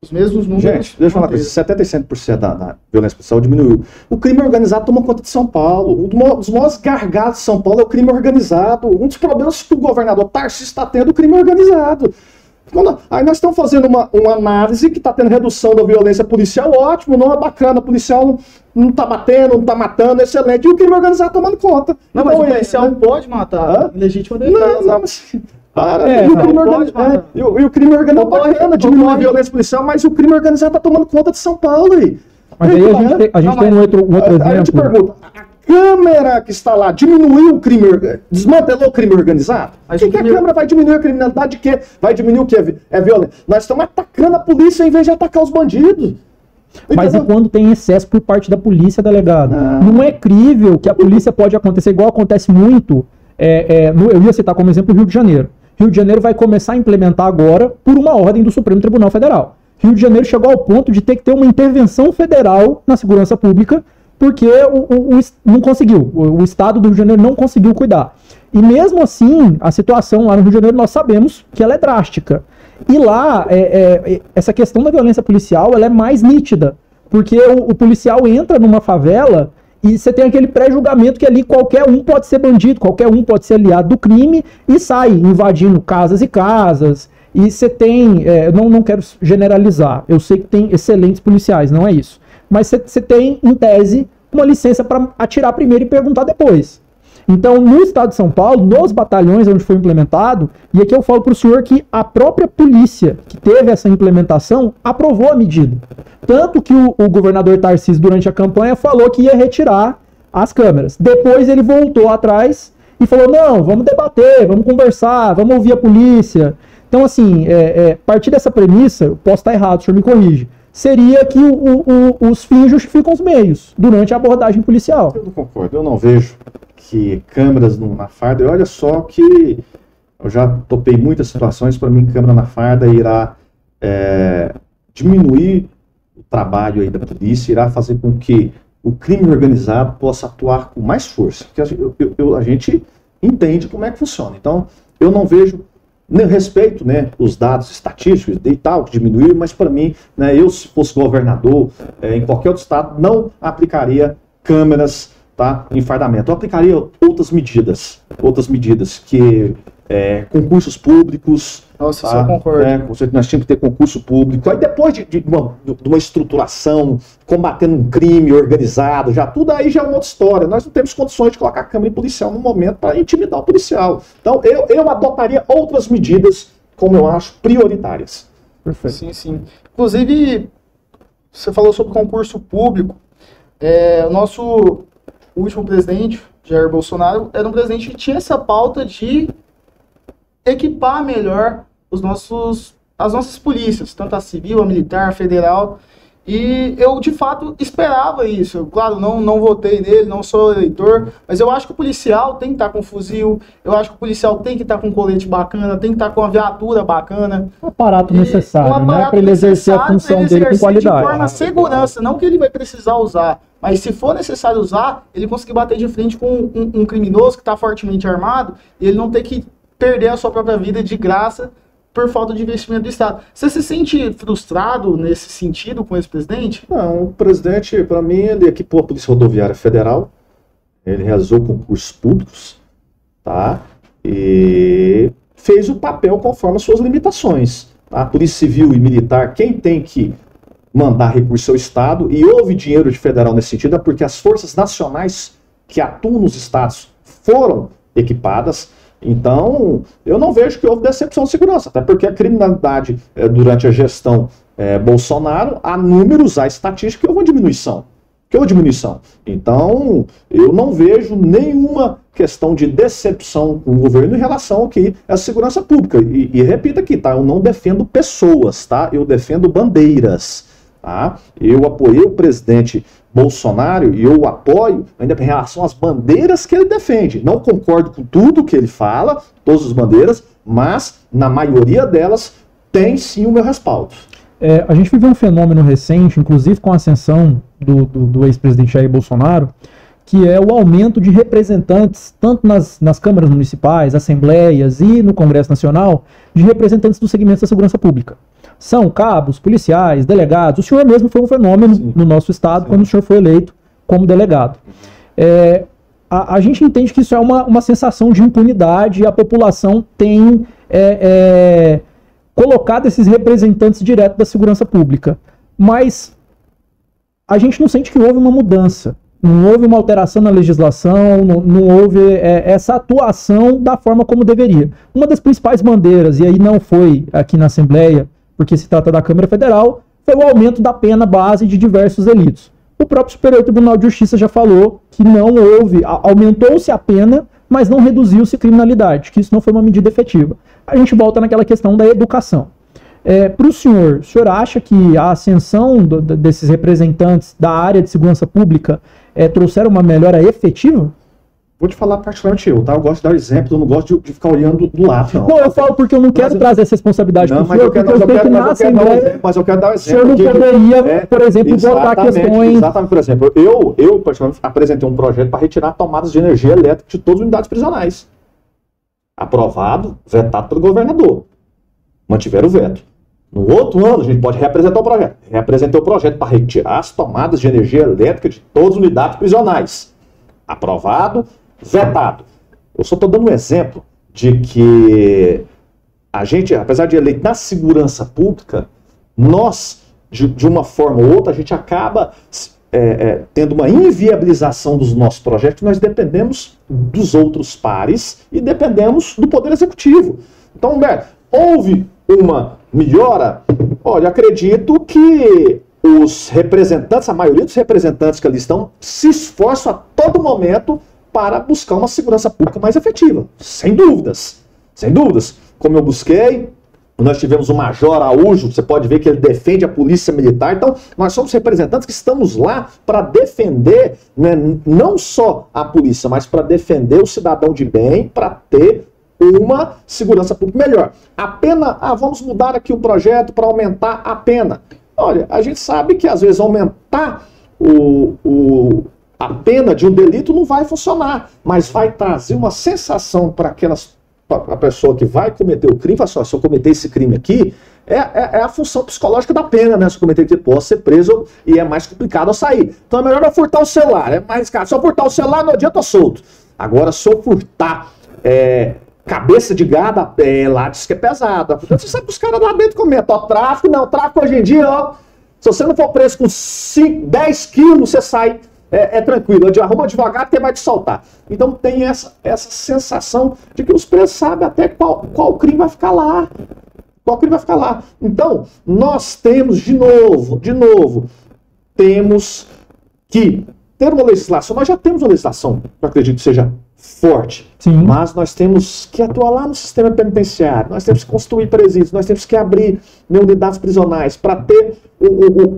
Os mesmos números. Gente, deixa eu falar uma coisa, 77% da violência policial diminuiu. O crime organizado toma conta de São Paulo. Um dos maiores gargalos de São Paulo é o crime organizado. Um dos problemas que o governador Tarcísio está tendo é o crime organizado. Aí nós estamos fazendo uma análise que está tendo redução da violência policial, ótimo, não é bacana, o policial não está batendo, não está matando, excelente, e o crime organizado tomando conta. Não, mas o policial pode matar, legítima defesa. Não, mas... E o crime organizado bacana, diminui a violência policial, mas o crime organizado está tomando conta de São Paulo aí. Mas aí a gente tem um outro exemplo. Aí eu te pergunto, a Câmara que está lá diminuiu o crime, desmantelou o crime organizado? Mas que a Câmara vai diminuir a criminalidade de quê? Vai diminuir o que é violência? Nós estamos atacando a polícia em vez de atacar os bandidos. Mas e quando tem excesso por parte da polícia, delegado? Não é crível que a polícia pode acontecer, igual acontece muito, eu ia citar como exemplo o Rio de Janeiro. Rio de Janeiro vai começar a implementar agora por uma ordem do Supremo Tribunal Federal. Rio de Janeiro chegou ao ponto de ter que ter uma intervenção federal na segurança pública, porque não conseguiu, o Estado do Rio de Janeiro não conseguiu cuidar. E mesmo assim, a situação lá no Rio de Janeiro nós sabemos que ela é drástica. E lá, essa questão da violência policial ela é mais nítida, porque o policial entra numa favela e você tem aquele pré-julgamento que ali qualquer um pode ser bandido, qualquer um pode ser aliado do crime e sai invadindo casas e casas. E você tem, não quero generalizar, eu sei que tem excelentes policiais, não é isso. Mas você tem, em tese, uma licença para atirar primeiro e perguntar depois. Então, no estado de São Paulo, nos batalhões onde foi implementado, e aqui eu falo para o senhor que a própria polícia que teve essa implementação aprovou a medida. Tanto que o governador Tarcísio, durante a campanha, falou que ia retirar as câmeras. Depois ele voltou atrás e falou, não, vamos debater, vamos conversar, vamos ouvir a polícia. Então, assim, a partir dessa premissa, eu posso estar errado, o senhor me corrige, seria que os fins justificam os meios durante a abordagem policial. Eu não concordo, eu não vejo que câmeras na farda, e olha só que eu já topei muitas situações, para mim câmera na farda irá diminuir o trabalho aí da polícia, irá fazer com que o crime organizado possa atuar com mais força, porque a gente entende como é que funciona. Então, eu não vejo, respeito, né, os dados estatísticos e tal, que diminuiu, mas para mim, né, eu se fosse governador em qualquer outro estado, não aplicaria câmeras, tá, em fardamento. Eu aplicaria outras medidas que concursos públicos. Nossa, tá, isso eu concordo. Nós tínhamos que ter concurso público. Aí depois de uma estruturação, combatendo um crime organizado, tudo aí já é uma outra história. Nós não temos condições de colocar a câmera policial no momento para intimidar o policial. Então eu adotaria outras medidas, como eu acho, prioritárias. Perfeito. Sim, sim. Inclusive, você falou sobre concurso público. O nosso último presidente, Jair Bolsonaro, era um presidente que tinha essa pauta de equipar melhor as nossas polícias, tanto a civil, a militar, a federal, e eu de fato esperava isso. Eu, claro, não votei nele, não sou eleitor, mas eu acho que o policial tem que estar com fuzil, eu acho que o policial tem que estar com colete bacana, tem que estar com a viatura bacana. Um aparato necessário, né, para ele exercer a função dele com qualidade. De forma a segurança, não que ele vai precisar usar, mas se for necessário usar, ele conseguir bater de frente com um criminoso que está fortemente armado, e ele não ter que perder a sua própria vida de graça por falta de investimento do Estado. Você se sente frustrado nesse sentido com esse presidente? Não, o presidente, para mim, ele equipou a Polícia Rodoviária Federal, ele realizou concursos públicos, tá? E fez o papel conforme as suas limitações. A Polícia Civil e Militar, quem tem que mandar recurso ao Estado, e houve dinheiro de federal nesse sentido, é porque as forças nacionais que atuam nos estados foram equipadas. Então, eu não vejo que houve decepção de segurança, até porque a criminalidade durante a gestão Bolsonaro, há números, há estatística, que houve uma diminuição. Então, eu não vejo nenhuma questão de decepção com o governo em relação ao que é a segurança pública. E repito aqui, tá? Eu não defendo pessoas, tá? Eu defendo bandeiras. Tá? Eu apoiei o presidente Bolsonaro e eu apoio ainda em relação às bandeiras que ele defende. Não concordo com tudo que ele fala, todas as bandeiras, mas na maioria delas tem sim o meu respaldo. A gente viveu um fenômeno recente, inclusive com a ascensão do ex-presidente Jair Bolsonaro, que é o aumento de representantes, tanto nas câmaras municipais, assembleias e no Congresso Nacional, de representantes dos segmentos da segurança pública. São cabos, policiais, delegados. O senhor mesmo foi um fenômeno no nosso estado quando o senhor foi eleito como delegado. A gente entende que isso é uma sensação de impunidade e a população tem colocado esses representantes direto da segurança pública. Mas a gente não sente que houve uma mudança. Não houve uma alteração na legislação, não houve essa atuação da forma como deveria. Uma das principais bandeiras, e aí não foi aqui na Assembleia, porque se trata da Câmara Federal, foi o aumento da pena base de diversos delitos. O próprio Superior Tribunal de Justiça já falou que não houve, aumentou-se a pena, mas não reduziu-se criminalidade, que isso não foi uma medida efetiva. A gente volta naquela questão da educação. Para o senhor acha que a ascensão desses representantes da área de segurança pública trouxeram uma melhora efetiva? Vou te falar particularmente eu, tá? Eu gosto de dar exemplo, eu não gosto de ficar olhando do lado, não. Não, eu falo porque eu não quero trazer essa responsabilidade para o senhor, porque eu sei que na Assembleia mas eu quero dar um exemplo. O senhor não poderia, por exemplo, votar questões... Exatamente, por exemplo, eu particularmente apresentei um projeto para retirar tomadas de energia elétrica de todas as unidades prisionais. Aprovado, vetado pelo governador. Mantiveram o veto. No outro ano, a gente pode reapresentar o projeto. Reapresentei o projeto para retirar as tomadas de energia elétrica de todas as unidades prisionais. Aprovado, vetado. Eu só estou dando um exemplo de que a gente, apesar de eleito na segurança pública, nós, de uma forma ou outra, a gente acaba tendo uma inviabilização dos nossos projetos, nós dependemos dos outros pares e dependemos do Poder Executivo. Então, Humberto, houve uma melhora? Olha, acredito que os representantes, a maioria dos representantes que ali estão, se esforçam a todo momento para buscar uma segurança pública mais efetiva. Sem dúvidas. Sem dúvidas. Como eu busquei, nós tivemos o Major Araújo, você pode ver que ele defende a polícia militar. Então, nós somos representantes que estamos lá para defender, né, não só a polícia, mas para defender o cidadão de bem, para ter uma segurança pública melhor. A pena, vamos mudar aqui o projeto para aumentar a pena. Olha, a gente sabe que às vezes aumentar a pena de um delito não vai funcionar, mas vai trazer uma sensação para a pessoa que vai cometer o crime, fala assim, se eu cometer esse crime aqui, é a função psicológica da pena, né? Se eu cometer, eu posso ser preso e é mais complicado eu sair. Então é melhor eu furtar o celular, é mais caro. Se eu furtar o celular, não adianta, eu tô solto. Agora, se eu furtar cabeça de gado, lá diz que é pesada. Você sabe que os caras lá dentro comentam, ó, tráfico hoje em dia, ó, se você não for preso com 10 quilos, você sai, tranquilo, arruma advogado que vai te soltar. Então tem essa sensação de que os presos sabem até qual crime vai ficar lá. Qual crime vai ficar lá. Então, nós temos, de novo, temos que ter uma legislação, nós já temos uma legislação, eu acredito que seja forte, sim, mas nós temos que atuar lá no sistema penitenciário, nós temos que construir presídios, nós temos que abrir unidades prisionais para ter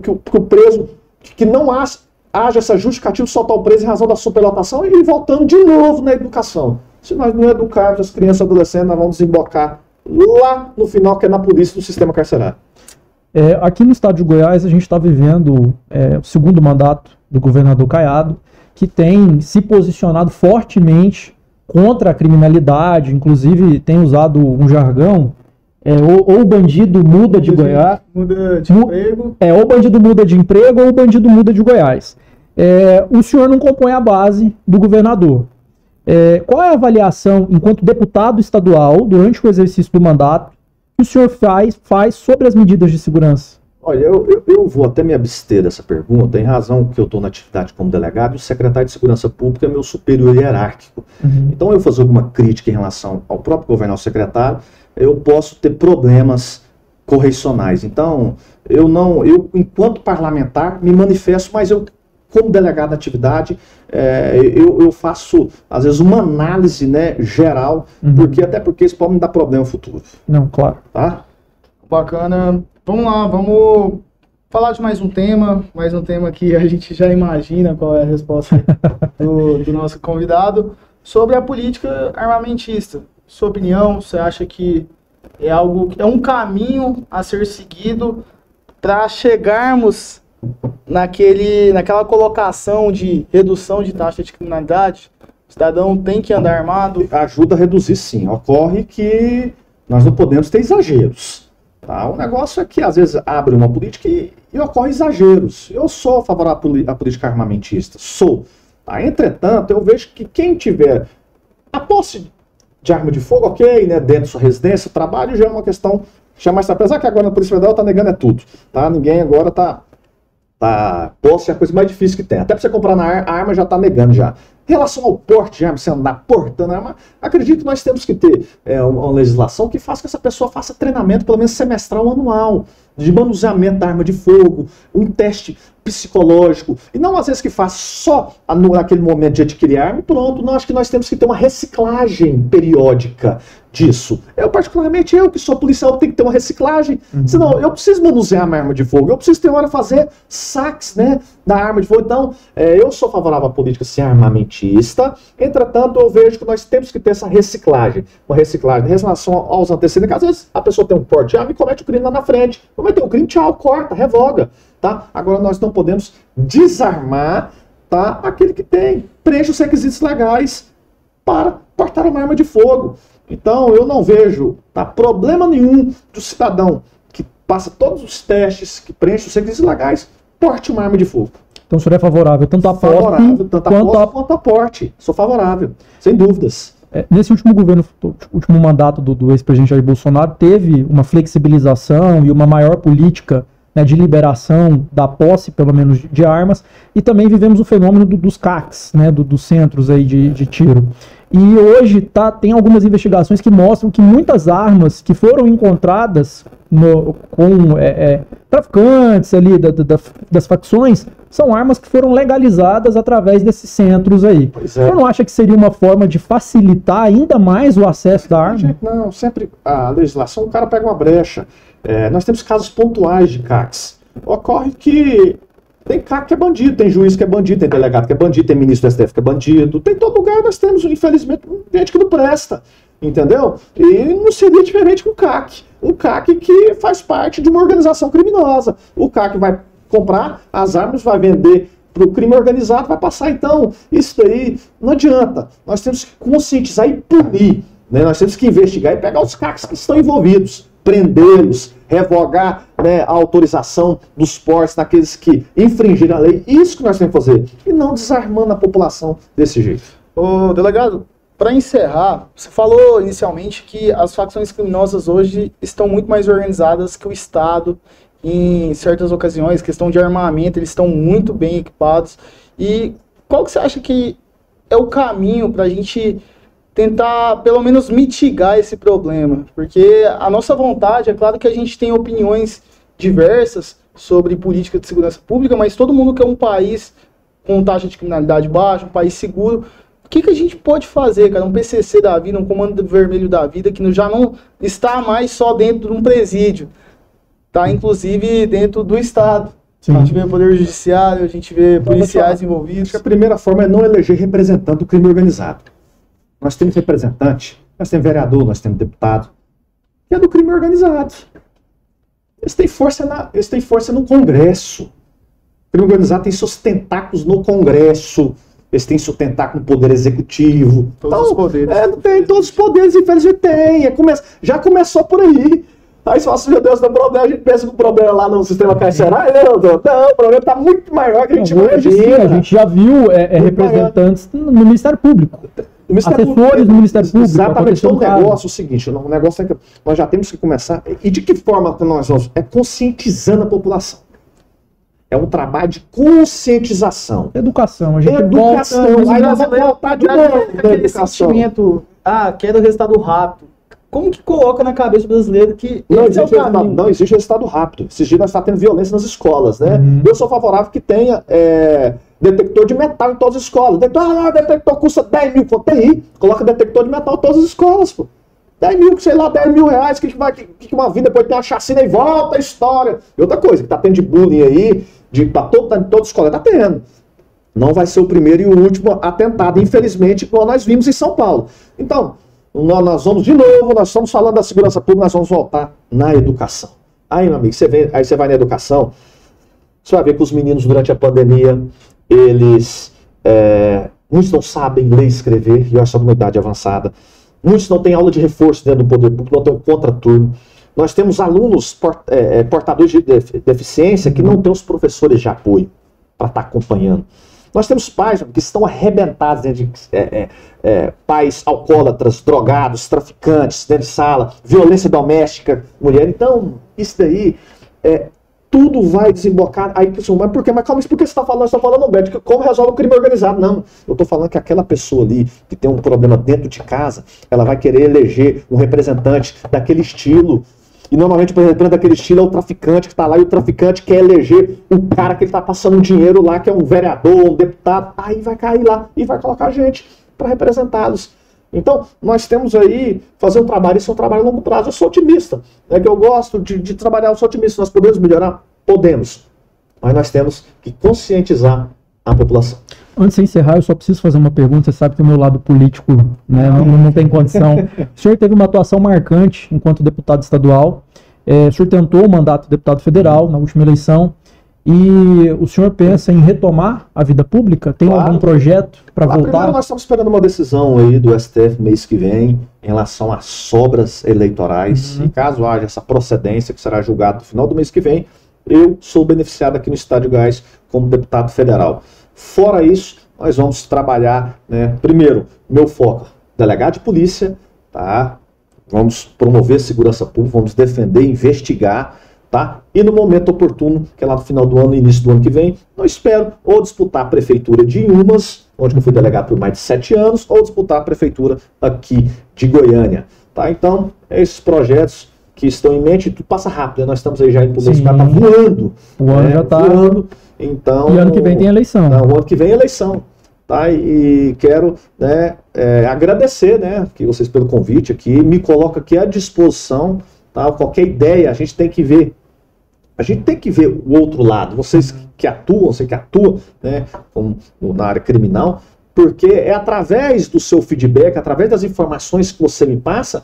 que o preso, que não haja essa justificativa de soltar o preso em razão da superlotação e voltando de novo na educação. Se nós não educarmos as crianças e adolescentes, nós vamos desembocar lá no final, que é na polícia do sistema carcerário. Aqui no estado de Goiás, a gente está vivendo o segundo mandato do governador Caiado, que tem se posicionado fortemente contra a criminalidade, inclusive tem usado um jargão, ou o bandido muda de Goiás... Muda de emprego. Ou o bandido muda de emprego ou o bandido muda de Goiás. O senhor não compõe a base do governador. Qual é a avaliação, enquanto deputado estadual, durante o exercício do mandato, que o senhor faz sobre as medidas de segurança? Olha, eu vou até me abster dessa pergunta, em razão que eu estou na atividade como delegado, e o secretário de Segurança Pública é meu superior hierárquico. Uhum. Então, eu fazer alguma crítica em relação ao próprio governador secretário, eu posso ter problemas correcionais. Então, eu enquanto parlamentar, me manifesto, mas eu, como delegado da atividade, eu faço, às vezes, uma análise, né, geral, até porque isso pode me dar problema no futuro. Não, claro. Tá? Bacana. Vamos lá, vamos falar de mais um tema que a gente já imagina qual é a resposta do nosso convidado, sobre a política armamentista. Sua opinião, você acha que é um caminho a ser seguido para chegarmos naquela colocação de redução de taxa de criminalidade? O cidadão tem que andar armado? Ajuda a reduzir, sim. Ocorre que nós não podemos ter exageros. Tá? O negócio é que, às vezes, abre uma política e ocorre exageros. Eu sou favorável à política armamentista, sou. Tá? Entretanto, eu vejo que quem tiver a posse de arma de fogo, ok, né, dentro da sua residência, trabalho, já é uma questão, já mais, apesar que agora na Polícia Federal tá negando tudo, tá? Ninguém agora tá posse é a coisa mais difícil que tem. Até pra você comprar a arma já tá negando já. Em relação ao porte de arma, você andar portando arma, acredito que nós temos que ter uma legislação que faça que essa pessoa faça treinamento, pelo menos semestral ou anual, de manuseamento da arma de fogo, um teste psicológico, e não às vezes que faça só naquele momento de adquirir arma e pronto. Não, acho que nós temos que ter uma reciclagem periódica disso. Particularmente eu que sou policial, tenho que ter uma reciclagem, senão eu preciso manusear uma arma de fogo, eu preciso ter hora fazer saques, né, da arma de fogo. Então, eu sou favorável à política assim, armamentista, entretanto eu vejo que nós temos que ter essa reciclagem, uma reciclagem em relação aos antecedentes. Às vezes a pessoa tem um porte de arma e comete o crime lá na frente, cometeu o crime, tchau, corta, revoga. Tá? Agora nós não podemos desarmar, tá, aquele que preenche os requisitos legais para portar uma arma de fogo. Então eu não vejo, tá, problema nenhum do cidadão que passa todos os testes, que preenche os requisitos legais, porte uma arma de fogo. Então o senhor é favorável tanto a posse quanto a porte. Sou favorável, sem dúvidas. Nesse último governo, último mandato do ex-presidente Jair Bolsonaro, teve uma flexibilização e uma maior política, né, de liberação da posse, pelo menos, de armas, e também vivemos o fenômeno dos CACs, né, dos centros aí de tiro. E hoje tem algumas investigações que mostram que muitas armas que foram encontradas com traficantes ali das facções são armas que foram legalizadas através desses centros aí. Você não acha que seria uma forma de facilitar ainda mais o acesso da arma? Não, sempre a legislação, o cara pega uma brecha. Nós temos casos pontuais de CACs. Ocorre que tem CAC que é bandido, tem juiz que é bandido, tem delegado que é bandido, tem ministro do STF que é bandido. Tem todo lugar, nós temos, infelizmente, gente que não presta, entendeu? E não seria diferente com o CAC. Um CAC que faz parte de uma organização criminosa. O CAC vai comprar as armas, vai vender para o crime organizado, vai passar. Então, isso aí não adianta. Nós temos que conscientizar e punir, né? Nós temos que investigar e pegar os CACs que estão envolvidos, prendê-los, revogar, né, a autorização dos portes naqueles que infringiram a lei. Isso que nós temos que fazer. E não desarmando a população desse jeito. Ô, delegado, para encerrar, você falou inicialmente que as facções criminosas hoje estão muito mais organizadas que o Estado. Em certas ocasiões, questão de armamento, eles estão muito bem equipados. E qual que você acha que é o caminho para a gente tentar, pelo menos, mitigar esse problema? Porque a nossa vontade, é claro que a gente tem opiniões diversas sobre política de segurança pública, mas todo mundo quer um país com taxa de criminalidade baixa, um país seguro. O que a gente pode fazer, cara? Um PCC da vida, um Comando Vermelho da vida, que já não está mais só dentro de um presídio, está inclusive dentro do Estado. Sim. A gente vê poder judiciário, a gente vê policiais envolvidos. Acho que a primeira forma é não eleger representante do crime organizado. Nós temos representante, nós temos vereador, nós temos deputado, que é do crime organizado. Eles têm força no Congresso. O crime organizado tem seus tentáculos no Congresso, eles têm seu tentáculo no Poder Executivo. Todos os poderes. Tem todos os poderes, infelizmente tem. Já começou por aí. Aí você fala assim, meu Deus, não problema, a gente pensa que o problema lá no sistema carcerário, não, o problema está muito maior que a gente imagina. A gente já viu representantes no Ministério Público. Assessores do Ministério Público. Exatamente, então o negócio é o seguinte, o negócio é que nós já temos que começar, e de que forma que nós vamos? É conscientizando a população. É um trabalho de conscientização. Educação, a gente aí nós vamos voltar de novo na educação. Quero resultado rápido. Como que coloca na cabeça do brasileiro que não existe resultado rápido? Esses dias nós estamos tendo violência nas escolas, né? Eu sou favorável que tenha detector de metal em todas as escolas. Detector custa 10 mil, tem coloca detector de metal em todas as escolas, pô. 10 mil, sei lá, 10 mil reais, que uma vida depois tem uma chacina e volta a história. E outra coisa, que tá tendo de bullying aí, tá em toda escola, tá tendo. Não vai ser o primeiro e o último atentado, infelizmente, como nós vimos em São Paulo. Então, nós vamos de novo, nós estamos falando da segurança pública, nós vamos voltar na educação. Aí, meu amigo, aí você vai na educação, você vai ver que os meninos durante a pandemia, eles muitos não sabem ler e escrever, e olha só uma idade avançada. Muitos não têm aula de reforço dentro do poder público, não tem um contraturno. Nós temos alunos portadores de deficiência que não têm os professores de apoio para estar acompanhando. Nós temos pais que estão arrebentados dentro de pais alcoólatras, drogados, traficantes, dentro de sala, violência doméstica, mulher. Então, isso daí, tudo vai desembocar. Aí, mas por quê? Mas calma, por que você está falando? Você está falando, Beto, como resolve o crime organizado? Não, eu estou falando que aquela pessoa ali que tem um problema dentro de casa, ela vai querer eleger um representante daquele estilo. E normalmente o representante daquele estilo é o traficante que está lá, e o traficante quer eleger o cara que ele está passando um dinheiro lá, que é um vereador, um deputado. Aí vai cair lá e vai colocar a gente para representá-los. Então, nós temos aí, fazer um trabalho, isso é um trabalho a longo prazo. Eu sou otimista, é que eu gosto de trabalhar, eu sou otimista. Nós podemos melhorar? Podemos. Mas nós temos que conscientizar a população. Antes de encerrar, eu só preciso fazer uma pergunta. Você sabe que o meu lado político, né, não tem condição. O senhor teve uma atuação marcante enquanto deputado estadual. O senhor tentou o mandato de deputado federal na última eleição. E o senhor pensa em retomar a vida pública? Tem algum projeto para voltar? Primeiro, nós estamos esperando uma decisão aí do STF mês que vem em relação às sobras eleitorais. E caso haja essa procedência, que será julgado no final do mês que vem, eu sou beneficiado aqui no estado de Goiás como deputado federal. Fora isso, nós vamos trabalhar, né? Primeiro, meu foco, delegado de polícia, tá? Vamos promover segurança pública, vamos defender, investigar, tá? E no momento oportuno, que é lá no final do ano, início do ano que vem, eu espero ou disputar a prefeitura de Inhumas, onde eu fui delegado por mais de 7 anos, ou disputar a prefeitura aqui de Goiânia, tá? Então, esses projetos que estão em mente, tudo passa rápido, né? Nós estamos aí já indo pro mês, tá voando. O ano já tá voando. Então, e ano que vem tem eleição. Tá, o ano que vem é eleição. Tá? E quero, né, agradecer, né, que vocês pelo convite aqui, me coloco aqui à disposição, tá? Qualquer ideia, a gente tem que ver. A gente tem que ver o outro lado. Vocês que atuam, você que atua, né, na área criminal, porque é através do seu feedback, através das informações que você me passa,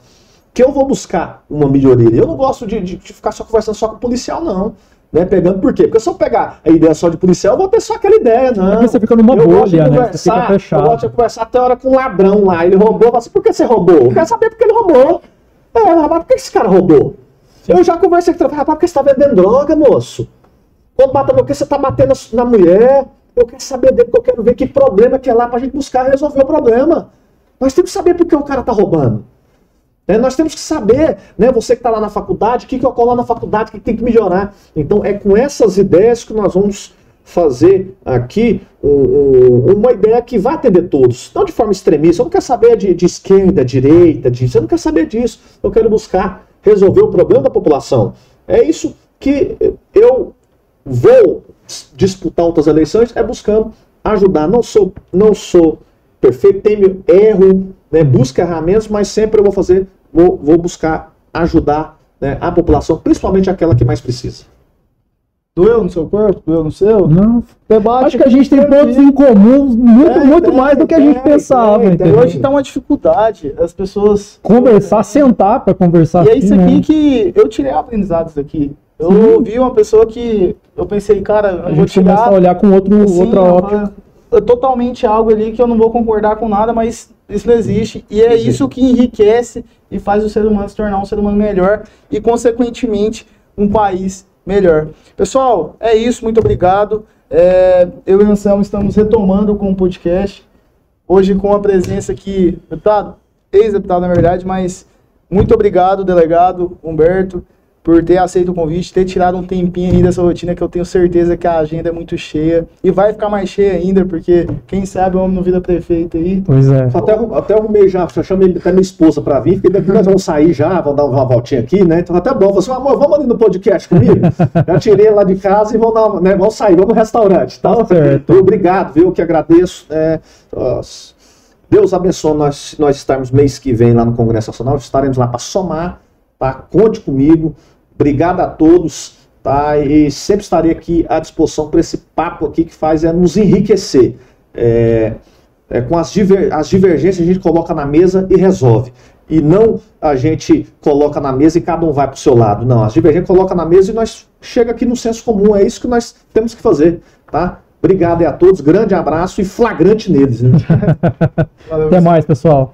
que eu vou buscar uma melhoria. Eu não gosto de ficar só conversando só com o policial, não. Né, pegando por quê? Porque se eu pegar a ideia só de policial, eu vou ter só aquela ideia, não. Porque você fica numa bolha, né? Você fica fechado. Eu gosto de conversar até hora com um ladrão lá. Ele roubou, eu falo assim, por que você roubou? Eu quero saber porque ele roubou. Rapaz, por que esse cara roubou? Sim. Eu já conversei com ele, rapaz, por que você tá vendendo droga, moço? Quando bata, por que você tá batendo na mulher? Eu quero saber dele, porque eu quero ver que problema que é lá pra gente buscar resolver o problema. Nós temos que saber por que o cara tá roubando. Nós temos que saber, né, você que está lá na faculdade, o que ocorre lá na faculdade, o que tem que melhorar. Então é com essas ideias que nós vamos fazer aqui uma ideia que vai atender todos. Não de forma extremista, eu não quero saber de esquerda, direita, eu não quero saber disso. Eu quero buscar resolver o problema da população. É isso que eu vou disputar outras eleições, é buscando ajudar. Não sou perfeito, tenho erro, né, busco ferramentas, mas sempre eu vou buscar ajudar, né, a população, principalmente aquela que mais precisa. Doeu no seu corpo? Doeu no seu? Não. Debate. Acho que a gente tem pontos em comum muito mais do que a gente pensava. Hoje tá uma dificuldade, as pessoas... Conversar, sentar para conversar. E é isso aqui que eu tirei aprendizados daqui. Eu ouvi uma pessoa que eu pensei, cara, eu vou tirar... começa a olhar com outra ótica. É totalmente algo ali que eu não vou concordar com nada, mas isso não existe. E é isso que enriquece e faz o ser humano se tornar um ser humano melhor e, consequentemente, um país melhor. Pessoal, é isso. Muito obrigado. Eu e o Anselmo estamos retomando com o podcast. Hoje com a presença aqui, deputado, ex-deputado na verdade, mas muito obrigado, delegado Humberto, por ter aceito o convite, ter tirado um tempinho aí dessa rotina, que eu tenho certeza que a agenda é muito cheia. E vai ficar mais cheia ainda, porque quem sabe o homem não vira prefeito aí. Pois é. Até arrumei já chamei até minha esposa pra vir, porque daqui nós vamos sair já, vamos dar uma voltinha aqui, né? Então até bom. Falei assim, amor, vamos ali no podcast comigo? Já tirei lá de casa e vamos sair, vamos no restaurante. Tá? Certo. Obrigado, viu? Que agradeço. Deus abençoe nós estarmos mês que vem lá no Congresso Nacional, estaremos lá para somar, tá? Conte comigo. Obrigado a todos, tá? E sempre estarei aqui à disposição para esse papo aqui que faz nos enriquecer. Com as divergências a gente coloca na mesa e resolve. E não a gente coloca na mesa e cada um vai para o seu lado. Não, as divergências coloca na mesa e nós chega aqui no senso comum. É isso que nós temos que fazer, tá? Obrigado a todos, grande abraço e flagrante neles. Né? Até mais, pessoal.